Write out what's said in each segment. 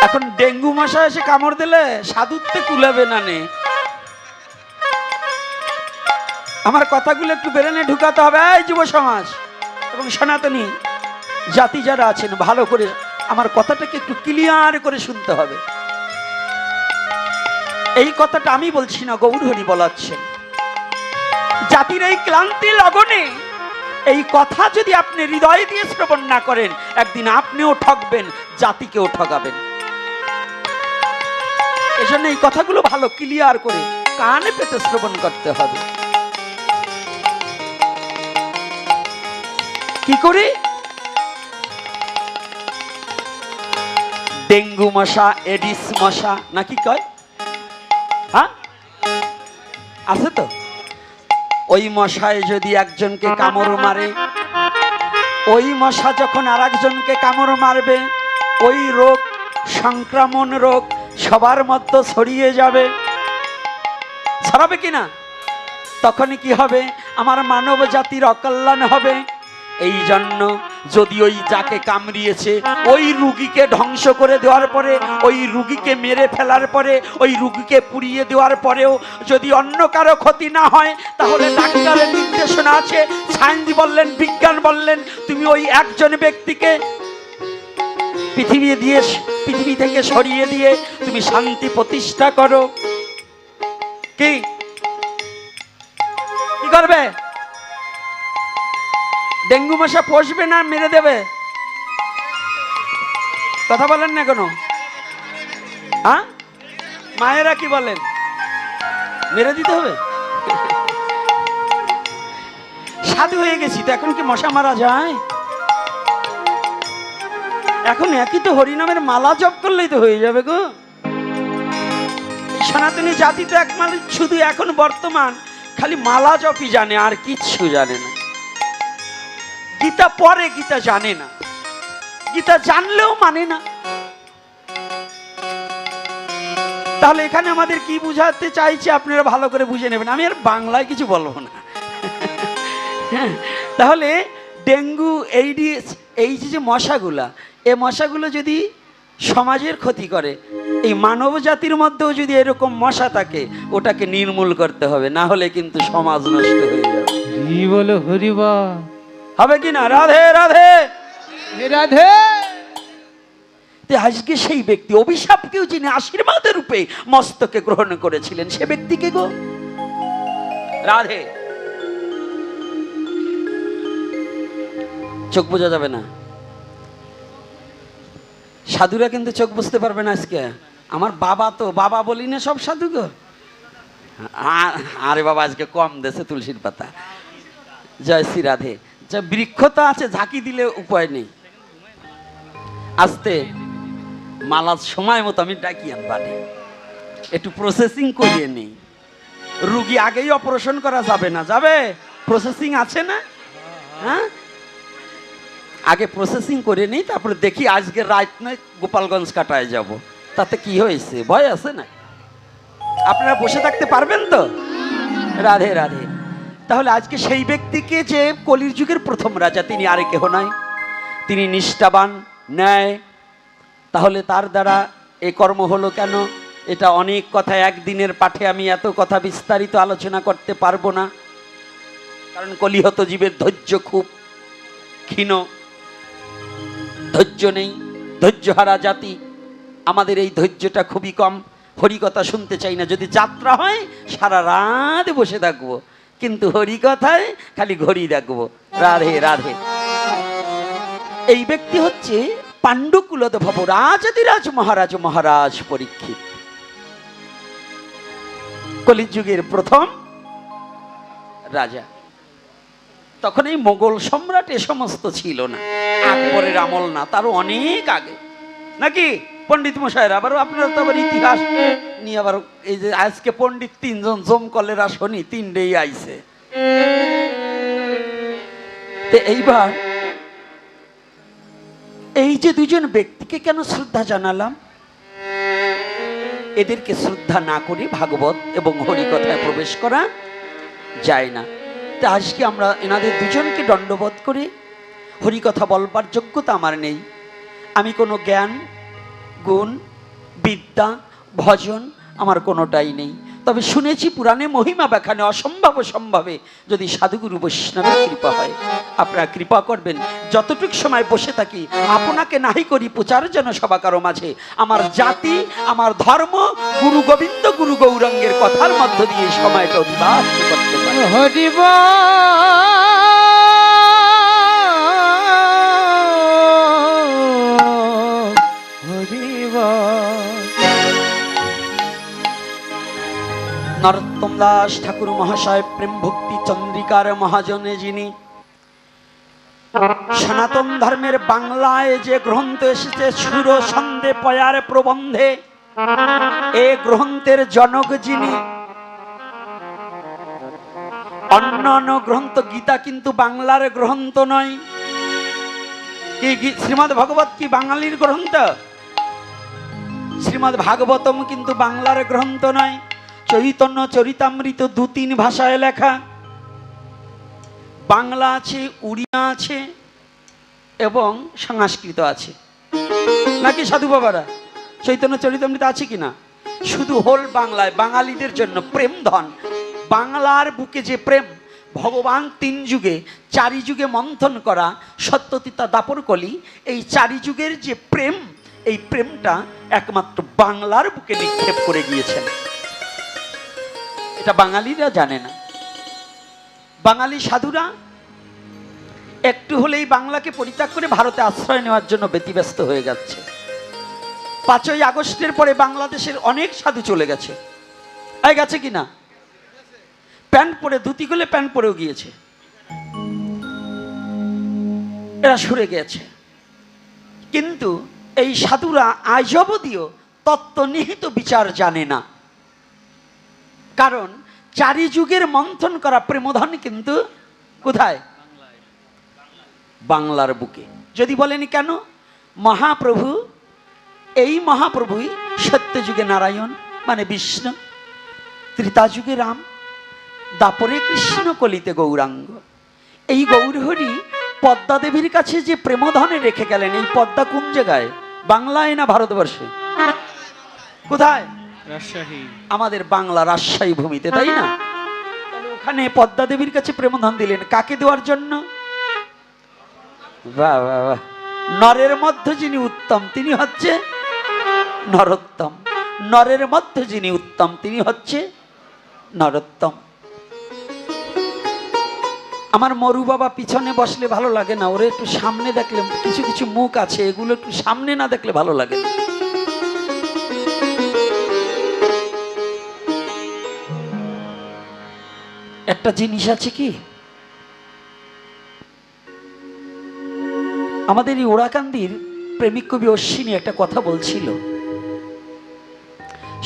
এখন ডেঙ্গু মশা এসে কামড় দিলে সাধুত্বে কুলাবে না নে। আমার কথাগুলো একটু বেরেনে ঢুকাতে হবে। এই যুব সমাজ এবং সনাতনী জাতি যারা আছেন, ভালো করে আমার কথাটাকে একটু ক্লিয়ার করে শুনতে হবে। এই কথাটা আমি বলছি না, গৌরহরি বলাচ্ছেন। জাতির এই ক্লান্তি লগনে এই কথা যদি আপনি হৃদয় দিয়ে শ্রবণ না করেন, একদিন আপনিও ঠকবেন, জাতিকেও ঠকাবেন। এজন্য এই কথাগুলো ভালো ক্লিয়ার করে কানে পেতে শ্রবণ করতে হবে। কি করে? ডেঙ্গু মশা, এডিস মশা নাকি কয়, হ্যাঁ আছে তো। ওই মশায় যদি একজনকে কামড় মারে, ওই মশা যখন আর একজনকে কামড় মারবে, ওই রোগ সংক্রমণ রোগ সবার মধ্যে ছড়িয়ে যাবে। ছড়াবে কিনা? তখনই কি হবে? আমার মানব জাতির অকল্যাণ হবে। এই জন্য যদি ওই যাকে কামড়িয়েছে ওই রুগীকে ধ্বংস করে দেওয়ার পরে, ওই রুগীকে মেরে ফেলার পরে, ওই রুগীকে পুড়িয়ে দেওয়ার পরেও যদি অন্য কারো ক্ষতি না হয়, তাহলে ডাক্তারের নির্দেশনা আছে, সায়েন্স বললেন, বিজ্ঞান বললেন, তুমি ওই একজন ব্যক্তিকে পৃথিবী থেকে সরিয়ে দিয়ে তুমি শান্তি প্রতিষ্ঠা করো। কি করবে? ডেঙ্গু মশা পোষবে না মেরে দেবে? কথা বলেন না কেন? হ্যাঁ, মায়েরা কি বলেন? মেরে দিতে হবে? সাধু হয়ে গেছি তো, এখন কি মশা মারা যায়? এখন একই তো হরিনামের মালা জপ করলেই তো হয়ে যাবে গো। সনাতনী জাতি তো একমাত্র শুধু এখন বর্তমান খালি মালা জপই জানে, আর কিচ্ছু জানে না। গীতা পড়ে, গীতা জানে না, গীতা জানলেও মানে না। তাহলে এখানে আমাদের কি বুঝাতে চাইছে আপনারা ভালো করে বুঝে নেবেন, আমি আর বাংলায় কিছু বলবো না। তাহলে ডেঙ্গু, এইডিস, এই যে মশাগুলা, এই মশাগুলো যদি সমাজের ক্ষতি করে, এই মানব জাতির মধ্যেও যদি এরকম মশা থাকে, ওটাকে নির্মূল করতে হবে, না হলে কিন্তু সমাজ নষ্ট হয়ে যাবে। কি বলো হরিবা? হবে কি না? রাধে রাধে রাধে। আজকে সেই ব্যক্তি অভিশাপকেও যিনি আশীর্বাদের রূপে মস্তকে গ্রহণ করেছিলেন, সে ব্যক্তিকে গো রাধে। চোখ বোঝা যাবে না, সাধুরা কিন্তু চোখ বুঝতে পারবে না। আজকে আমার বাবা তো, বাবা বলি না সব সাধু গো। আরে বাবা আজকে কম দেশে তুলসীর পাতা। জয় শ্রী রাধে। যা বৃক্ষ তো আছে, ঝাঁকি দিলে উপায় নেই। আস্তে মালার সময় মতো আমি ডাকি আনবানে, একটু প্রসেসিং করিয়ে নেই। রুগী আগেই অপারেশন করা যাবে না, যাবে? প্রসেসিং আছে না? হ্যাঁ, আগে প্রসেসিং করে নেই, তারপরে দেখি আজকে রাত নয় গোপালগঞ্জ কাটায় যাব। তাতে কি হয়েছে? ভয় আছে না? আপনারা বসে থাকতে পারবেন তো? রাধে রাধে। তাহলে আজকে সেই ব্যক্তিকে, যে কলির যুগের প্রথম রাজা, তিনি আরে কেহ নয়, তিনি নিষ্ঠাবান, ন্যায়। তাহলে তার দ্বারা এ কর্ম হলো কেন? এটা অনেক কথা, একদিনের পাঠে আমি এত কথা বিস্তারিত আলোচনা করতে পারবো না, কারণ কলিহত জীবের ধৈর্য খুব ক্ষীণ, ধৈর্য নেই, ধৈর্যহারা জাতি। আমাদের এই ধৈর্যটা খুবই কম। হরিকথা শুনতে চাই না। যদি যাত্রা হয় সারা রাত বসে থাকবো, কিন্তু হরিকথায় খালি ঘড়ি দেখবো। রাধে রাধে। এই ব্যক্তি হচ্ছে পাণ্ডুকুলোদ্ভব রাজাধিরাজ মহারাজ মহারাজ পরীক্ষিত, কলিযুগের প্রথম রাজা। তখন এই মোগল সম্রাট এ সমস্ত ছিল না, আকবরের আমল না, তারও অনেক আগে নাকি পণ্ডিত মশাইরা। আবার আপনারা তো আবার ইতিহাস নিয়ে আবার এই যে আজকে পণ্ডিত তিনজন জমকলেরা শনি তিনটেই আইছে। এইবার এই যে দুজন ব্যক্তিকে কেন শ্রদ্ধা জানালাম? এদেরকে শ্রদ্ধা না করে ভাগবত এবং হরিকথায় প্রবেশ করা যায় না। তা আজকে আমরা এনাদের দুজনকে দণ্ডবোধ করে, হরিকথা বলবার যোগ্যতা আমার নেই, আমি কোনো জ্ঞান গুণ বিদ্যা ভজন আমার কোনোটাই নেই, তবে শুনেছি পুরাণে মহিমা ব্যাখ্যানে অসম্ভব সম্ভবে যদি সাধুগুরু বৈষ্ণবের কৃপা হয়। আপনারা কৃপা করবেন, যতটুক সময় বসে থাকি আপনাকে নাহি করি প্রচার যেন সভা কারো মাঝে আমার জাতি, আমার ধর্ম, গুরু গোবিন্দ গুরু গৌরাঙ্গের কথার মধ্য দিয়ে সময়টা অতিবাহিত করতে পারি। নরোত্তম দাস ঠাকুর মহাশয় প্রেম ভক্তি চন্দ্রিকার মহাজনে যিনি সনাতন ধর্মের বাংলায় যে গ্রন্থ এসেছে সুর ছন্দে পয়ার প্রবন্ধে, এ গ্রন্থের জনক যিনি। অন্যান্য গ্রন্থ, গীতা কিন্তু বাংলার গ্রন্থ নয়। কি শ্রীমদ্ ভগবত কি বাঙালির গ্রন্থ? শ্রীমদ্ ভাগবতম কিন্তু বাংলার গ্রন্থ নয়। চৈতন্য চরিতামৃত 2-3 ভাষায় লেখা, বাংলা আছে, উড়িয়া আছে এবং সংস্কৃত আছে, নাকি সাধু বাবারা? চৈতন্য চরিতামৃত আছে কিনা? শুধু হোল বাংলায় বাঙালিদের জন্য প্রেম ধন। বাংলার বুকে যে প্রেম ভগবান 3 যুগে 4 যুগে মন্থন করা সত্যতিতা দাপর কলি, এই 4 যুগের যে প্রেম, এই প্রেমটা একমাত্র বাংলার বুকে নিক্ষেপ করে গিয়েছেন। এটা বাঙালিরা জানে না। বাঙালি সাধুরা একটু হলেই বাংলাকে পরিত্যাগ করে ভারতে আশ্রয় নেওয়ার জন্য ব্যতিব্যস্ত হয়ে যাচ্ছে। 5ই আগস্টের পরে বাংলাদেশের অনেক সাধু চলে গেছে, গেছে কিনা? প্যান্ট পরে, ধুতি খুলে প্যান্ট পরেও গিয়েছে, এরা সরে গেছে। কিন্তু এই সাধুরা আজ অবধিও তত্ত্বনিহিত বিচার জানে না, কারণ 4 যুগের মন্থন করা প্রেমধন কিন্তু কোথায়? বাংলার বুকে। যদি বলেনি কেন? মহাপ্রভু, এই মহাপ্রভুই সত্য যুগে নারায়ণ মানে বিষ্ণু, ত্রেতা যুগে রাম, দাপরে কৃষ্ণ, কলিতে গৌরাঙ্গ। এই গৌরহরি পদ্মা দেবীর কাছে যে প্রেমধনে রেখে গেলেন, এই পদ্মা কোন জায়গায়? বাংলায় না ভারতবর্ষে? কোথায়? রাজশাহী। আমাদের বাংলা রাজশাহী ভূমিতে, তাই না? ওখানে পদ্মা দেবীর কাছে প্রেমধন দিলেন কাকে দেওয়ার জন্য? বাহ বাহ বাহ। নরের মধ্যে যিনি উত্তম তিনি হচ্ছে নরোত্তম, নরের মধ্যে যিনি উত্তম তিনি হচ্ছে নরোত্তম। আমার মরু বাবা পিছনে বসলে ভালো লাগে না, ওরে একটু সামনে দেখলে, কিছু কিছু মুখ আছে এগুলো একটু সামনে না দেখলে ভালো লাগে না। একটা জিনিস আছে কি, আমাদের এই ওড়াকান্দির প্রেমিক কবি অশ্বিনী একটা কথা বলছিল,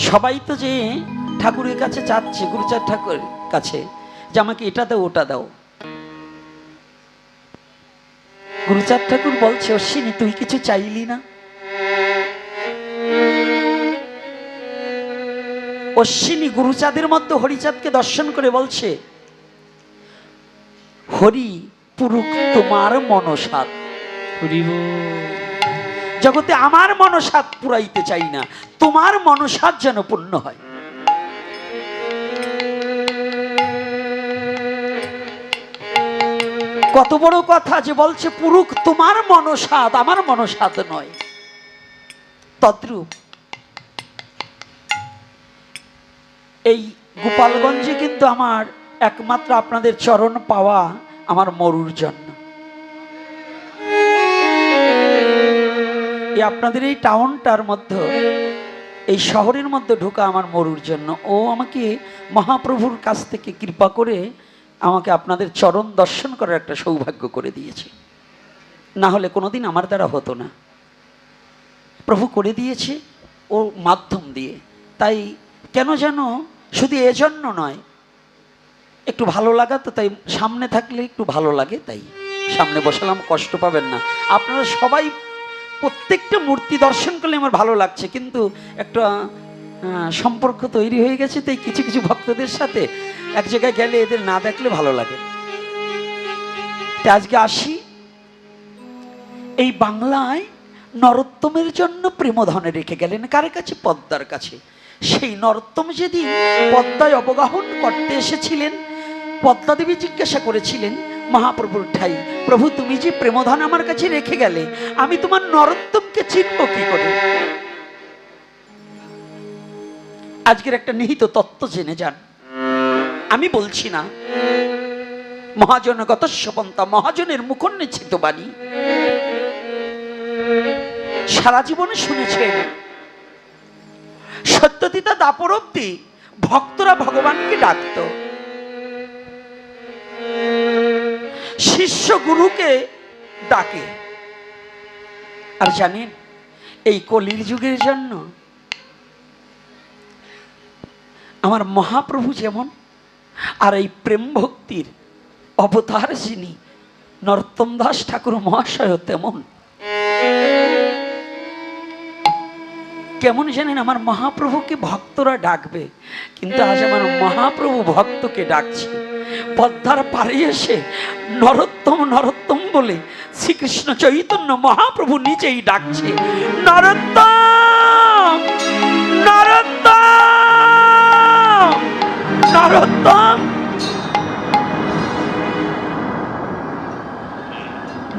সবাই তো যে ঠাকুরের কাছে চাচ্ছে, গুরুচাঁদ ঠাকুরের কাছে যে আমাকে এটা দাও ওটা দাও। গুরুচাঁদ ঠাকুর বলছে, অশ্বিনী তুই কিছু চাইলি না? অশ্বিনী গুরুচাঁদের মধ্যে হরিচাঁদকে দর্শন করে বলছে, হরি পুরুক তোমার মনসাদ। জগতে আমার মনসাদ পুরাইতে চাই না, তোমার মনসাদ যেন পূর্ণ হয়। কত বড় কথা যে বলছে পুরুক তোমার মনসাদ, আমার মনসাদ নয়। তদ্রূপ এই গোপালগঞ্জে কিন্তু আমার একমাত্র আপনাদের চরণ পাওয়া আমার মরুর জন্য। এই আপনাদের এই টাউনটার মধ্যে, এই শহরের মধ্যে ঢোকা আমার মরুর জন্য। ও আমাকে মহাপ্রভুর কাছ থেকে কৃপা করে আমাকে আপনাদের চরণ দর্শন করার একটা সৌভাগ্য করে দিয়েছে, না হলে কোনোদিন আমার দ্বারা হতো না। প্রভু করে দিয়েছে ও মাধ্যম দিয়ে। তাই কেন যেন শুধু এজন্য নয়, একটু ভালো লাগা তো, তাই সামনে থাকলে একটু ভালো লাগে, তাই সামনে বসালাম, কষ্ট পাবেন না। আপনারা সবাই প্রত্যেকটা মূর্তি দর্শন করলে আমার ভালো লাগছে, কিন্তু একটা সম্পর্ক তৈরি হয়ে গেছে, তাই কিছু কিছু ভক্তদের সাথে এক জায়গায় গেলে এদের না দেখলে ভালো লাগে। তাই আজকে আসি, এই বাংলায় নরোত্তমের জন্য প্রেমধনে রেখে গেলেন কার কাছে? পদ্মার কাছে। সেই নরোত্তম যেদিন পদ্মায় অবগাহন করতে এসেছিলেন, পদ্মা দেবী জিজ্ঞাসা করেছিলেন মহাপ্রভুর ঠাই, প্রভু তুমি যে প্রেমধন আমার কাছে রেখে গেলে, আমি তোমার নরোত্তমকে চিনব কি করে? আজকের একটা নিহিত তত্ত্ব জেনে যান। আমি বলছি না, মহাজনগত সপন্তা, মহাজনের মুখোন্নেছিত বাণী সারা জীবনে শুনেছেন। সত্যতিতা দাপর অব্দি ভক্তরা ভগবানকে ডাকত, শিষ্য গুরুকে ডাকে। আর জানেন, এই কলির যুগের জন্য আমার মহাপ্রভু যেমন, আর এই প্রেম ভক্তির অবতার যিনি নরোত্তম দাস ঠাকুর মহাশয় তেমন। কেমন জানেন, আমার মহাপ্রভুকে ভক্তরা ডাকবে, কিন্তু আজ আমার মহাপ্রভু ভক্তকে ডাকছে। পদ্মার পাড়ে এসে নরোত্তম নরোত্তম বলে শ্রীকৃষ্ণ চৈতন্য মহাপ্রভু নিজেই ডাকছে, নরোত্তম নরোত্তম নরোত্তম।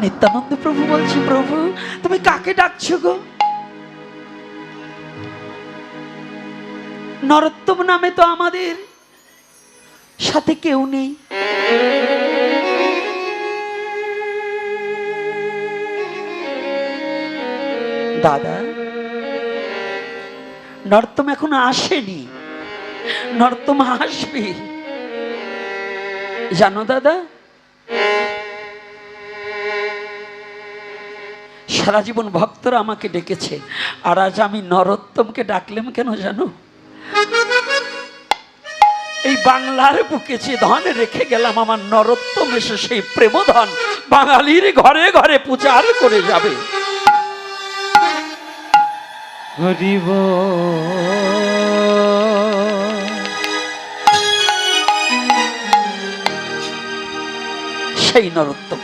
নিত্যানন্দ প্রভু বলছি, প্রভু তুমি কাকে ডাকছো গো? নরোত্তম নামে তো আমাদের সাথে কেউ নেই। দাদা, নরোত্তম এখনো আসেনি, নরোত্তম আসবে জানো দাদা। সারা জীবন ভক্তরা আমাকে ডেকেছে, আর আজ আমি নরোত্তমকে ডাকলাম কেন জানো? এই বাংলার বুকে যে ধন রেখে গেলাম, আমার নরোত্তম এসে সেই প্রেমধন বাঙালির ঘরে ঘরে প্রচার করে যাবে। হরিব সেই নরোত্তম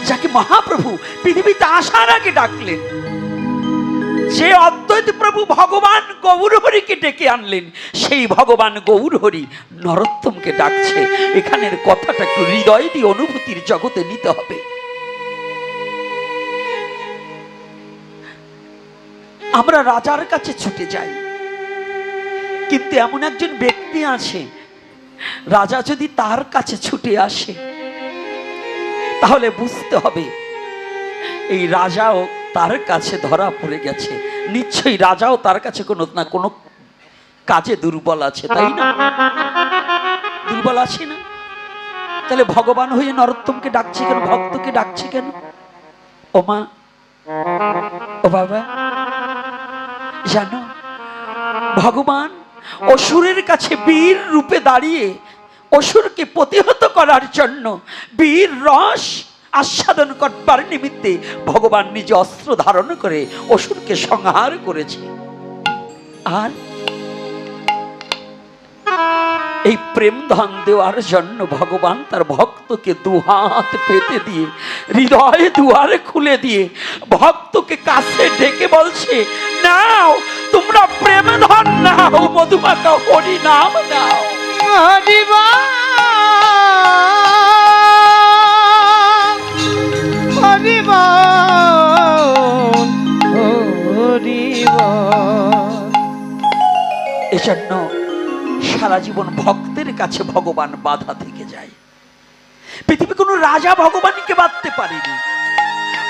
যাকে মহাপ্রভু পৃথিবীতে আসার আগে ডাকলেন, যে অদ্বৈত প্রভু ভগবান গৌরহরিকে ডেকে আনলেন, সেই ভগবান গৌরহরি নরোত্তমকে ডাকছে। এখানের কথাটা একটু হৃদয় দিয়ে অনুভূতির জগতে নিতে হবে। আমরা রাজার কাছে ছুটে যাই, কিন্তু এমন একজন ব্যক্তি আছে, রাজা যদি তার কাছে ছুটে আসে তাহলে বুঝতে হবে এই রাজাও তার কাছে ধরা পড়ে গেছে। নিশ্চয়ই রাজাও তার কাছে কোনো না কোনো কাজে দুর্বল আছে, তাই না? দুর্বল আছে না? তাহলে ভগবান হয়ে নরোত্তমকে ডাকছে কেন, ভক্তকে ডাকছে কেন? ও মা, ও বাবা, জানো ভগবান অসুরের কাছে বীর রূপে দাঁড়িয়ে অসুরকে প্রতিহত করার জন্য বীর রস আস্বাদন করবার নিমিত্তে ভগবান নিজে অস্ত্র ধারণ করে অসুরকে সংহার করেছে। আর এই প্রেম ধন দেওয়ার জন্য ভগবান তার ভক্তকে দুহাত পেতে দিয়ে হৃদয়ে দুয়ারে খুলে দিয়ে ভক্তকে কাছে ডেকে বলছে, নাও তোমরা প্রেম ধন নাও, মধুমাখা হরি নাম নাও। হরিব হরিব হরিব। এজন্য সারা জীবন ভক্তের কাছে ভগবান বাধা থেকে যায়। পৃথিবী কোনো রাজা ভগবানকে বাঁধতে পারেনি,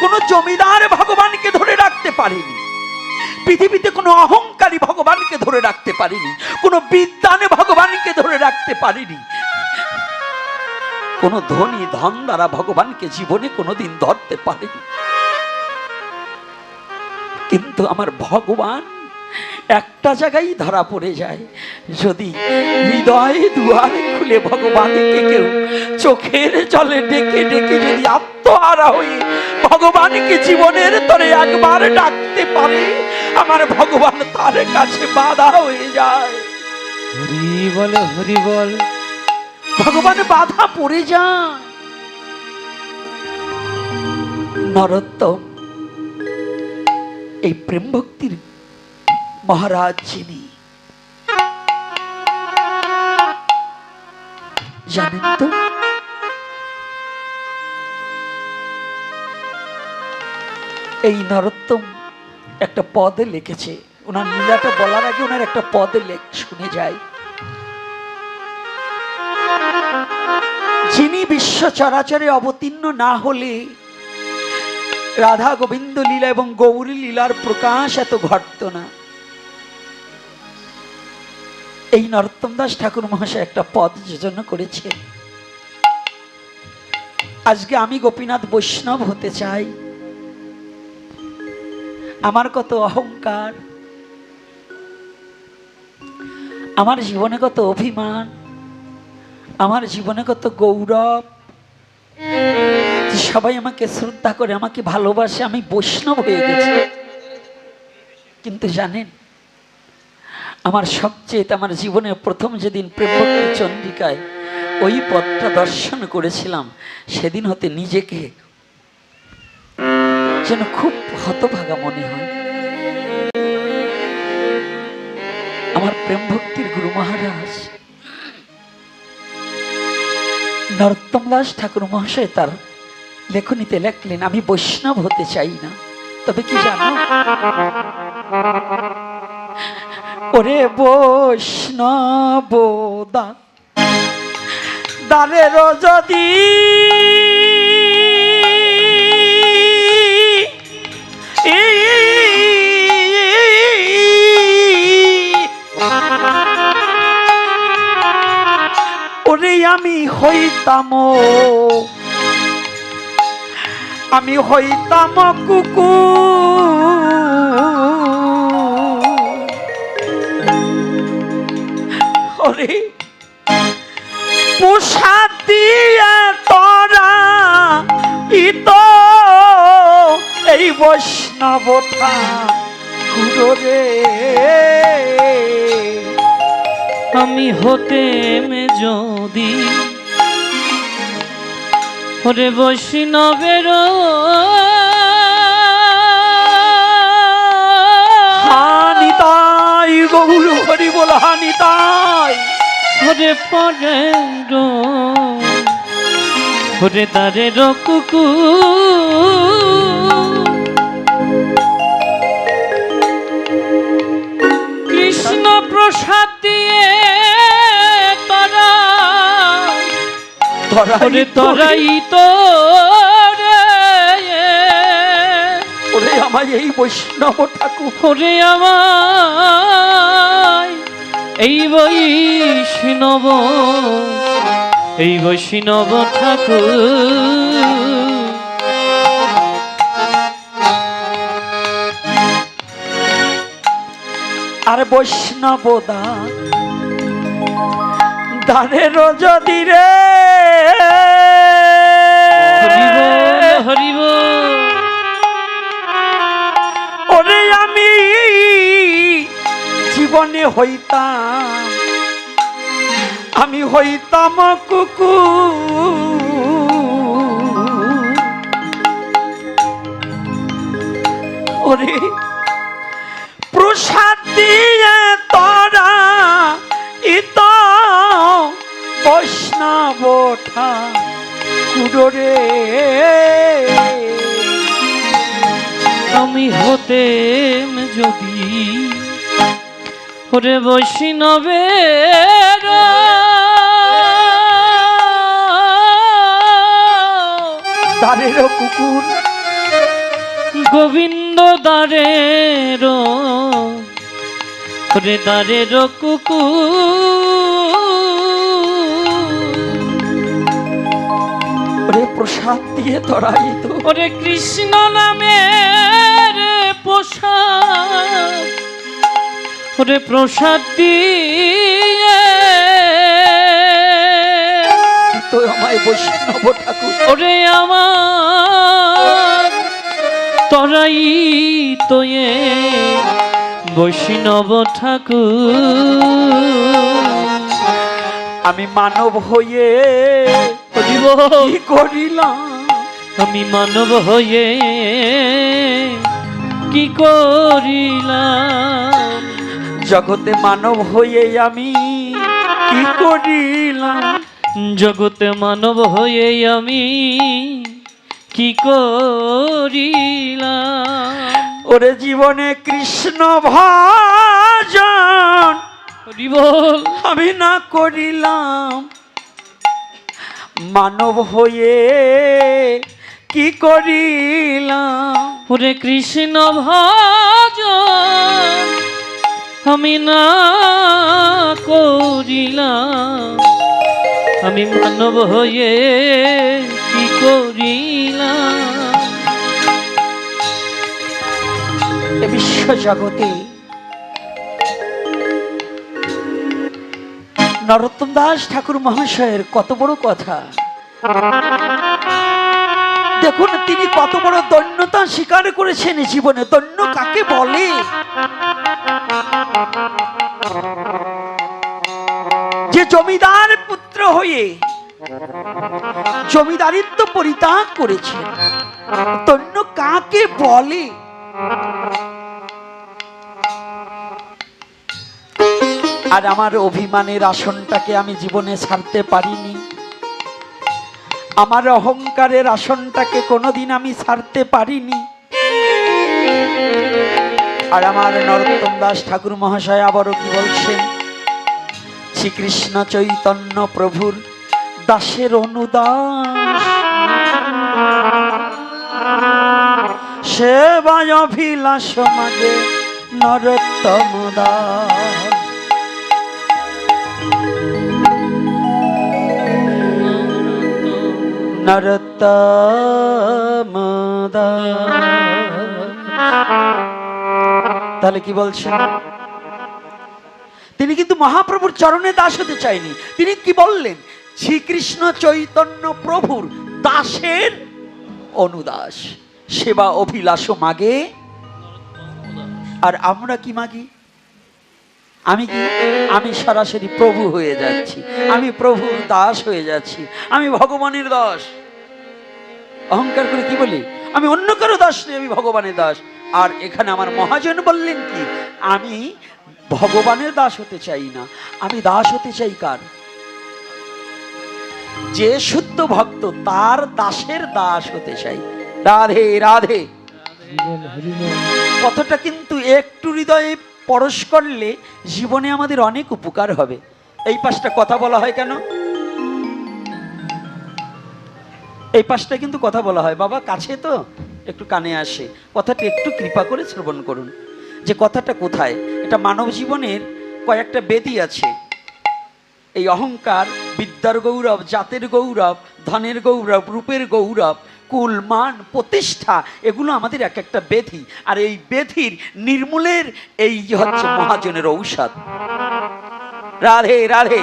কোনো জমিদার ভগবানকে ধরে রাখতে পারেনি, পৃথিবীতে কোনো অহংকারী ভগবানকে ধরে রাখতে পারেনি, কোনো বিদ্বানে ভগবানকে ধরে রাখতে পারেনি, কোনো ধনী ধন দ্বারা ভগবানকে জীবনে কোনোদিন ধরতে পারেনি। কিন্তু আমার ভগবান একটা জায়গায় ধরা পড়ে যায়, যদি হৃদয়ে দুয়ারে খুলে ভগবানকে কেউ চোখের জলে ডেকে ডেকে যদি আত্মহারা হয়ে ভগবানকে জীবনের তরে একবার ডাকতে পারে, আমার ভগবান তার কাছে বাধা হয়ে যায়। হরি বল হরি বল। ভগবান বাধা পড়ে যায়। নরোত্তম এই প্রেম ভক্তির মহারাজ যিনি, জানেন তো এই নরোত্তম একটা পদে লিখেছে, ওনার লীলাটা বলার আগে ওনার একটা পদে শুনে যায়। যিনি বিশ্ব চরাচরে অবতীর্ণ না হলে রাধা গোবিন্দ লীলা এবং গৌরী লীলার প্রকাশ এত ঘটত না। এই নরোত্তম দাস ঠাকুর মহাশয় একটা পদ যোজনা করেছে। আজকে আমি গোপীনাথ বৈষ্ণব হতে চাই, আমার কত অহংকার, আমার জীবনে কত অভিমান, আমার জীবনে কত গৌরব, সবাই আমাকে শ্রদ্ধা করে, আমাকে ভালোবাসে, আমি বৈষ্ণব হয়ে গেছি। কিন্তু জানেন, আমার সবচেয়ে আমার জীবনের প্রথম যেদিন প্রেমভক্তি চন্দ্রিকায় ওই পথটা দর্শন করেছিলাম, সেদিন হতে নিজেকে যেন খুব হতভাগা মনে হয়। আমার প্রেম ভক্তির গুরু মহারাজ নরোত্তম দাস ঠাকুর মহাশয় তার লেখনীতে লেখলেন, আমি বৈষ্ণব হতে চাই না, তবে কি জানো, ওরে বৈষ্ণব দ্বারের যদি ওরে আমি হইতাম কুকুর, ওরে প্রসাদ দিয়ে তোরা ইতো এই বৈষ্ণব ঠাকুর রে, আমি হতেম যদি ওরে বৈষ্ণবের হানিতাই গৌর হরি বল হানিতাই, ওরে পরে ওরে তারে কুকুর, কৃষ্ণ প্রসাদ দিয়ে ওরে তোরাই তো ওরে আমার এই বৈষ্ণব ঠাকুর, ওরে আমার এই বৈষ্ণব ঠাকুর। আর বৈষ্ণব দানের যদি রে হরিব ওরে আমি জীবনে হইতাম, আমি হইতাম কুকুর, ওরে প্রসাদ দিয়ে তোরা ইত বৈষ্ণব ঠাকুর রে, আমি হতেম যদি ওরে বৈষ্ণবের দ্বারের কুকুর, গোবিন্দ দ্বারের ওরে দ্বারের কুকুর, ওরে প্রসাদ দিয়ে তোরাই তো ওরে কৃষ্ণ নামের প্রসাদ, ওরে প্রসাদ দিয়ে তো আমায় বৈষ্ণব ঠাকুর, ওরে আমার তোরাই তো বৈষ্ণব ঠাকুর। আমি মানব হয়ে কি করিলাম, আমি মানব হয়ে কি করিলাম, জগতে মানব হয়ে আমি কি করিলাম, জগতে মানব হয়ে আমি কি করিলাম। ওরে জীবনে কৃষ্ণ ভজন হরি বল। আমি না করিলাম, মানব হয়ে কি করিলাম। ওরে কৃষ্ণ ভজন আমি না করিলাম, আমি মানব হয়ে কি করিলাম। এ বিশ্ব জগতে নরোত্তম দাস ঠাকুর মহাশয়ের কত বড় কথা। দেখুন তিনি কত বড় দৈন্যতা স্বীকার করেছেন জীবনে। দৈন্য কাকে বলে? যে জমিদার পুত্র হয়ে জমিদারিত্ব পরিত্যাগ করেছেন, দৈন্য কাকে বলে? আর আমার অভিমানের আসনটাকে আমি জীবনে ছাড়তে পারিনি, আমার অহংকারের আসনটাকে কোনোদিন আমি ছাড়তে পারিনি। আর আমার নরোত্তম দাস ঠাকুর মহাশয় আবারও কি বলছেন? শ্রীকৃষ্ণ চৈতন্য প্রভুর দাসের অনুদাস, সেবায় অভিলাষ মাগে নরোত্তম দাস। নরোত্তম দাস। তাহলে কি বলছেন? তিনি কিন্তু মহাপ্রভুর চরণে দাস হতে চাইনি। তিনি কি বললেন? শ্রীকৃষ্ণ চৈতন্য প্রভুর দাসের অনুদাস, সেবা অভিলাষ মাগে। আর আমরা কি মাগি? আমি কি? আমি সরাসরি প্রভু হয়ে যাচ্ছি, আমি প্রভুর দাস হয়ে যাচ্ছি, আমি ভগবানের দাস। অহংকার করে কি বলি? আমি অন্য কারো দাস নই, আমি ভগবানের দাস। আর এখানে আমার মহাজন বললেন কি? আমি ভগবানের দাস হতে চাই না, আমি দাস হতে চাই কার? যে শুদ্ধ ভক্ত তার দাসের দাস হতে চাই। রাধে রাধে। কথাটা কিন্তু একটু হৃদয়ে পরশ করলে জীবনে আমাদের অনেক উপকার হবে। এই পাশটা কথা বলা হয় কেন? এই পাশটা কিন্তু কথা বলা হয়। বাবা কাছে তো একটু কানে আসে, কথাটা একটু কৃপা করে শ্রবণ করুন। যে কথাটা কোথায়? এটা মানব জীবনের কয়েকটা বেদি আছে। এই অহংকার, বিদ্যার গৌরব, জাতের গৌরব, ধনের গৌরব, রূপের গৌরব, কুল, মান, প্রতিষ্ঠা, এগুলো আমাদের এক একটা বেধি। আর এই বেধির নির্মূলের এই হচ্ছে মহাজনের ঔষধ। রাধে রাধে।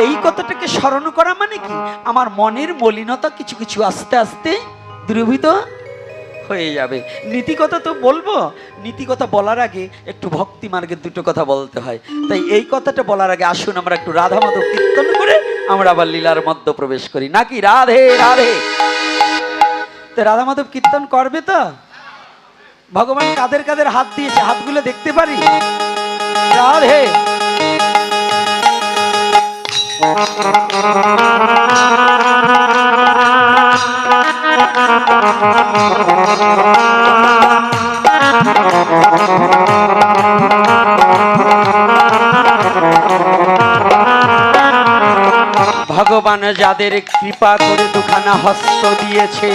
এই কথাটাকে স্মরণ করা মানে কি? আমার মনের মলিনতা কিছু কিছু আস্তে আস্তে দ্রবীভূত হয়ে যাবে। নীতি কথা তো বলবো, নীতি কথা বলার আগে একটু ভক্তি মার্গের দুটো কথা বলতে হয়। তাই এই কথাটা বলার আগে আসুন আমরা একটু রাধা মাধব কীর্তন করে আমরা আবার লীলার মধ্যে প্রবেশ করি, নাকি? রাধে রাধে। তো রাধা মাধব কীর্তন করবে তো? ভগবান কাদের কাদের হাত দিয়েছে, হাতগুলো দেখতে পারি? রাধে। ভগবান যাদের কৃপা করে দুখানা হস্ত দিয়েছে,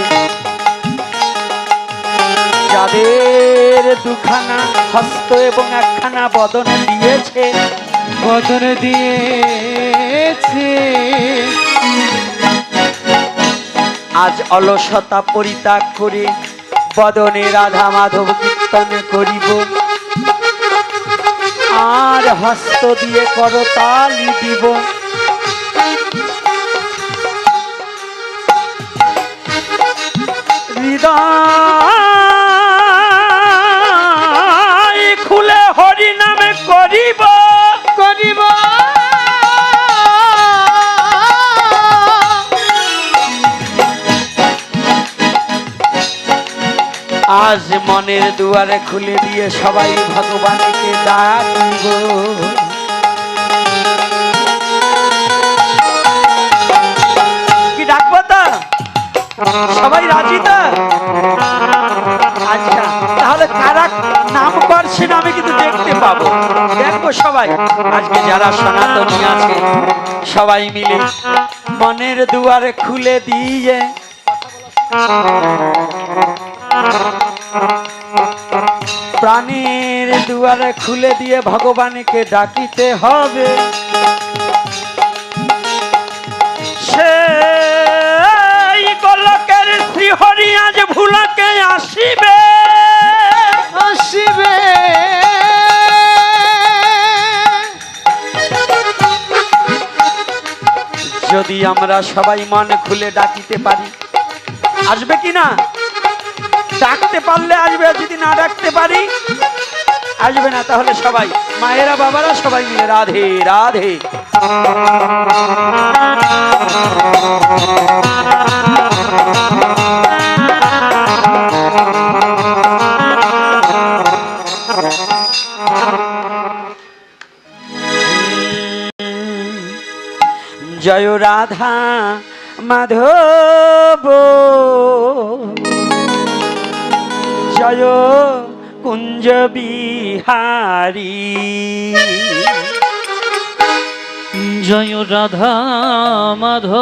যাদের দুখানা হস্ত এবং একখানা বদন দিয়েছে, বদন দিয়েছে, আজ অলসতা পরিত্যাগ করে বদনে রাধা মাধব কীর্তন করিব, আর হস্ত দিয়ে করতালি দিব। হৃদয় খুলে হরি নামে করিব করিব, আজ মনের দুয়ারে খুলে দিয়ে সবাই ভগবানকে ডাকব। কি ডাকবো তো? সবাই রাজি তো? আচ্ছা, তাহলে কারা নাম করছেন আমি কিন্তু দেখতে পাবো, দেখবো সবাই। আজকে যারা সনাতনী আছে সবাই মিলে মনের দুয়ারে খুলে দিয়ে প্রাণের দুয়ারে খুলে দিয়ে ভগবানকে ডাকিতে হবে। সেই গোলকের শ্রীহরি আজ ভুলাকে আসিবে আসিবে। যদি আমরা সবাই মন খুলে ডাকিতে পারি, আসবে কি না? ডাকতে পারলে আসবে, যদি না ডাকতে পারি আসবে না। তাহলে সবাই মায়েরা বাবারা সবাই মিলে রাধে রাধে। জয় রাধা মাধব, জয় কুঞ্জ বিহারী, জয় রাধা মাধব,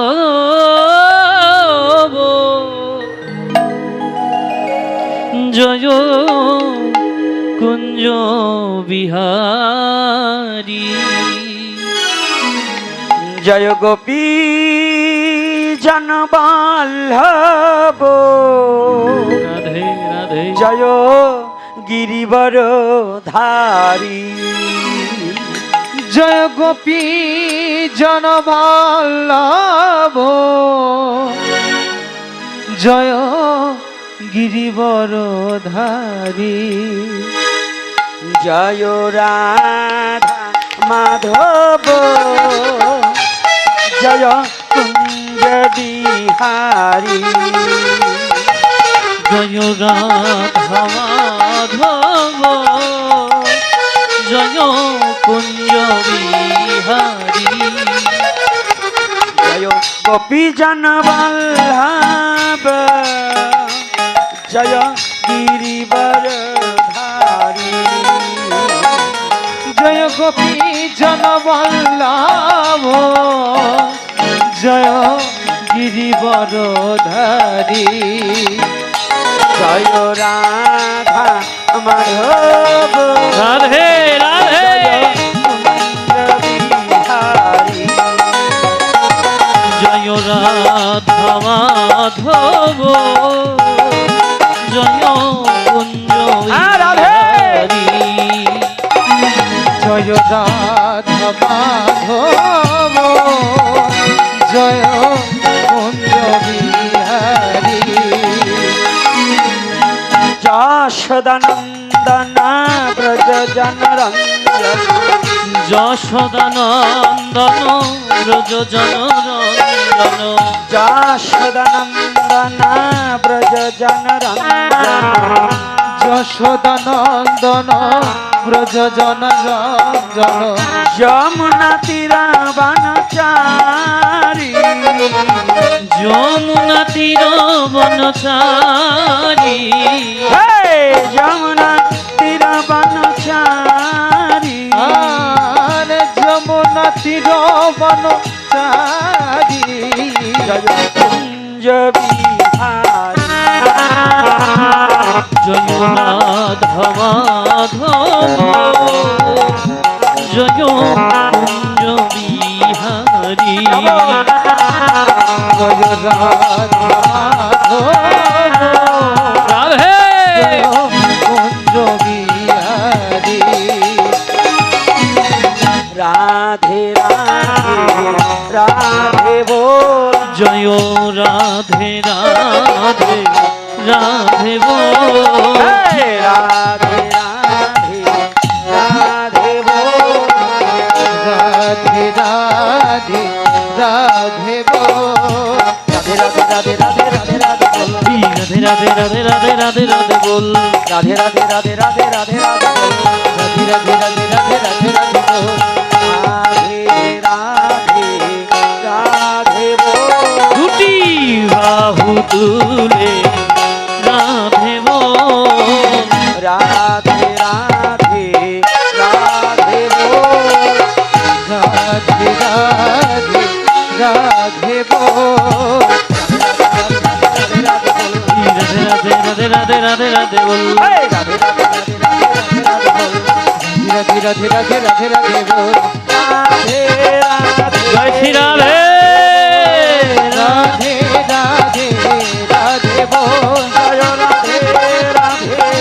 জয় কুঞ্জ বিহারী, জয় গোপী জনবল্লভ, রাধে রাধে, জয় গিরিবর ধারী, জয় গোপী জনবল্লভ, জয় গিরিবর ধারী, জয় রাধা মাধব, জয় কুঞ্জ বিহারী, জয় রাধা মাধব, জয় কুঞ্জ বিহারী, জয় গোপী জনবল্লভ, জয় গিরিবর ধারী, জয় গোপী জনবল্লভ, জয় গিরিবর ধারী, জয় রাধা মাধব, রাধে রাধে, বিহারী, জয় রাধা মাধব, জয় কুঞ্জ বিহারী, জয় রাধা মাধব, জয় কুঞ্জ বিহারী, যশোদানন্দন ব্রজ জনরঞ্জন, যশোদানন্দন ব্রজ জনরঞ্জন, যশোদানন্দন ব্রজ জনরঞ্জন, যশোদানন্দন ব্রজ জনরঞ্জন, যমুনা তীরা বনচারী, যমুনা তীর বনচারী, হে যমুনা তীরা বনচারী, আরে যমুনা তীর বনচারী, জয় কুঞ্জ বিহারী, জয় রাধা মাধব, জয় কুঞ্জ বিহারী, জয় রাধা মাধব, রাধে কুঞ্জ বিহারী, রাধে রাধে রাধে বল, জয় রাধে রাধে, রাধে বল, হে রাধে রাধে রাধে বল, রাধে রাধে রাধে বল, রাধে রাধে রাধে রাধে রাধে রাধে বল, রাধে রাধে রাধে রাধে রাধে রাধে রাধে বল রাধে রাধে রাধে রাধে রাধে রাধে বল রাধে রাধে রাধে রাধে রাধে রাধে বল রাধে রাধে রাধে বল দুটি বাহু তুলে রাধে বল রাধে রাধে রাধে বল রাধে রাধে রাধে বল রাধে রাধে রাধে রাধে বল এই রাধে রাধে রাধে রাধে রাধে বল রাধে রাধে রাধে রাধে রাধে বল রাধে রাধে জয় শ্রী রাধে রাধে রাধে রাধে বল জয় রাধে রাধে রাধে বল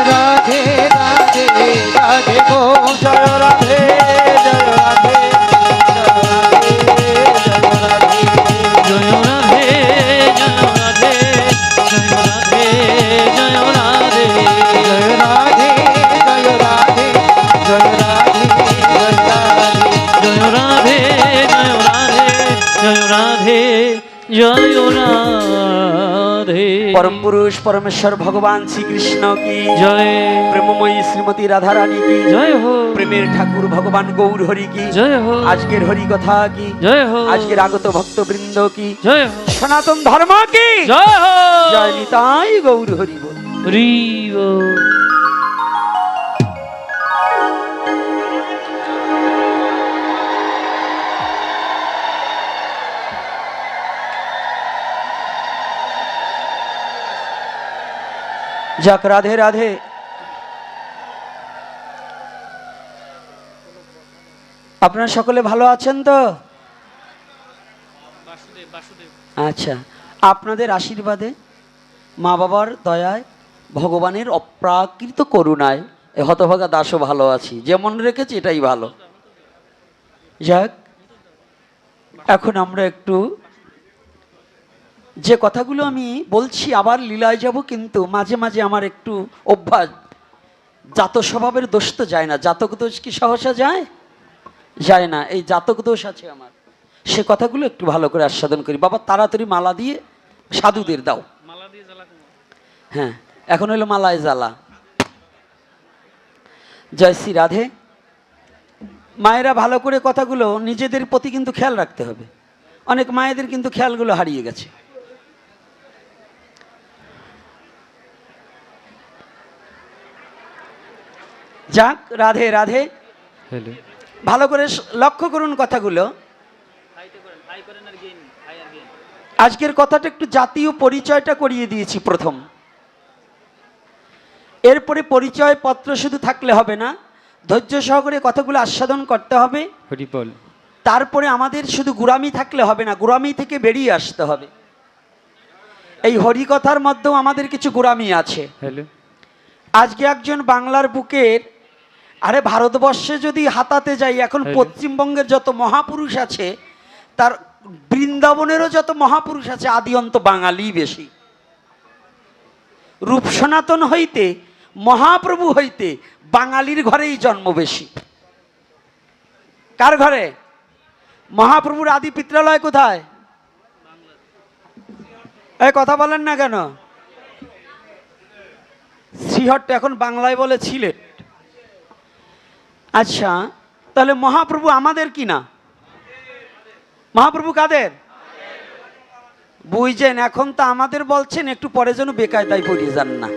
রাধে রাধে রাধে বল জয় রাধে জয় রাধে জয় রাধে জয় রাধে জয় রাধে জয় রাধে জয় রাধে জয় রাধে জয় রাধে জয় রাধে জয় রাধে জয় রাধে জয় রাধে জয় রাধে পরম পুরুষ পরমেশ্বর ভগবান শ্রীকৃষ্ণ কি জয় প্রেমময়ী শ্রীমতী রাধা রানী কি জয় হো প্রেমের ঠাকুর ভগবান গৌর হরি কি জয় হো আজকের হরি কথা কি জয় হো আজকের আগত ভক্তবৃন্দ কি জয় হো সনাতন ধর্ম কি জয় হো জয় নিতাই গৌর হরি বল হরি বল যাক রাধে রাধে আপনারা সকলে ভালো আছেন তো আচ্ছা আপনাদের আশীর্বাদে মা বাবার দয়ায় ভগবানের অপ্রাকৃত করুণায় এ হতভাগা দাসও ভালো আছি যেমন রেখেছি এটাই ভালো যাক এখন আমরা একটু যে কথাগুলো আমি বলছি আবার লীলায় যাব কিন্তু মাঝে মাঝে আমার একটু অভ্যাস জাত স্বভাবের দোষ তো যায় না জাতক দোষ কি সহসা যায় যায় না এই জাতক দোষ আছে আমার সে কথাগুলো একটু ভালো করে আস্বাদন করি বাবা তাড়াতাড়ি মালা দিয়ে সাধুদের দাও হ্যাঁ এখন হলো মালায় জ্বালা জয় শ্রী রাধে মায়েরা ভালো করে কথাগুলো নিজেদের প্রতি কিন্তু খেয়াল রাখতে হবে অনেক মায়েদের কিন্তু খেয়ালগুলো হারিয়ে গেছে যাক রাধে রাধে হ্যালো ভালো করে লক্ষ্য করুন কথাগুলো আজকের কথাটা একটু জাতীয় পরিচয়টা করিয়ে দিয়েছি প্রথম এরপরে পরিচয় পত্র শুধু থাকলে হবে না ধৈর্য সহকারে কথাগুলো আস্বাদন করতে হবে হরি বল তারপরে আমাদের শুধু গুরামি থাকলে হবে না গুরামি থেকে বেরিয়ে আসতে হবে এই হরিকথার মধ্যেও আমাদের কিছু গুরামি আছে হ্যালো আজকে একজন বাংলার বুকের আরে ভারতবর্ষে যদি হাতাতে যাই এখন পশ্চিমবঙ্গের যত মহাপুরুষ আছে তার বৃন্দাবনেরও যত মহাপুরুষ আছে আদি অন্ত বাঙালি বেশি রূপ সনাতন হইতে মহাপ্রভু হইতে বাঙালির ঘরেই জন্ম বেশি কার ঘরে মহাপ্রভুর আদি পিত্রালয় কোথায় এই কথা বলেন না কেন শ্রীহট্ট এখন বাংলায় বলে সিলেট আচ্ছা তাহলে মহাপ্রভু আমাদের কি না মহাপ্রভু কাদের বুঝছেন এখন তো আমাদের বলছেন একটু পরে যেন বেকায়দায় পড়িয়ে যান না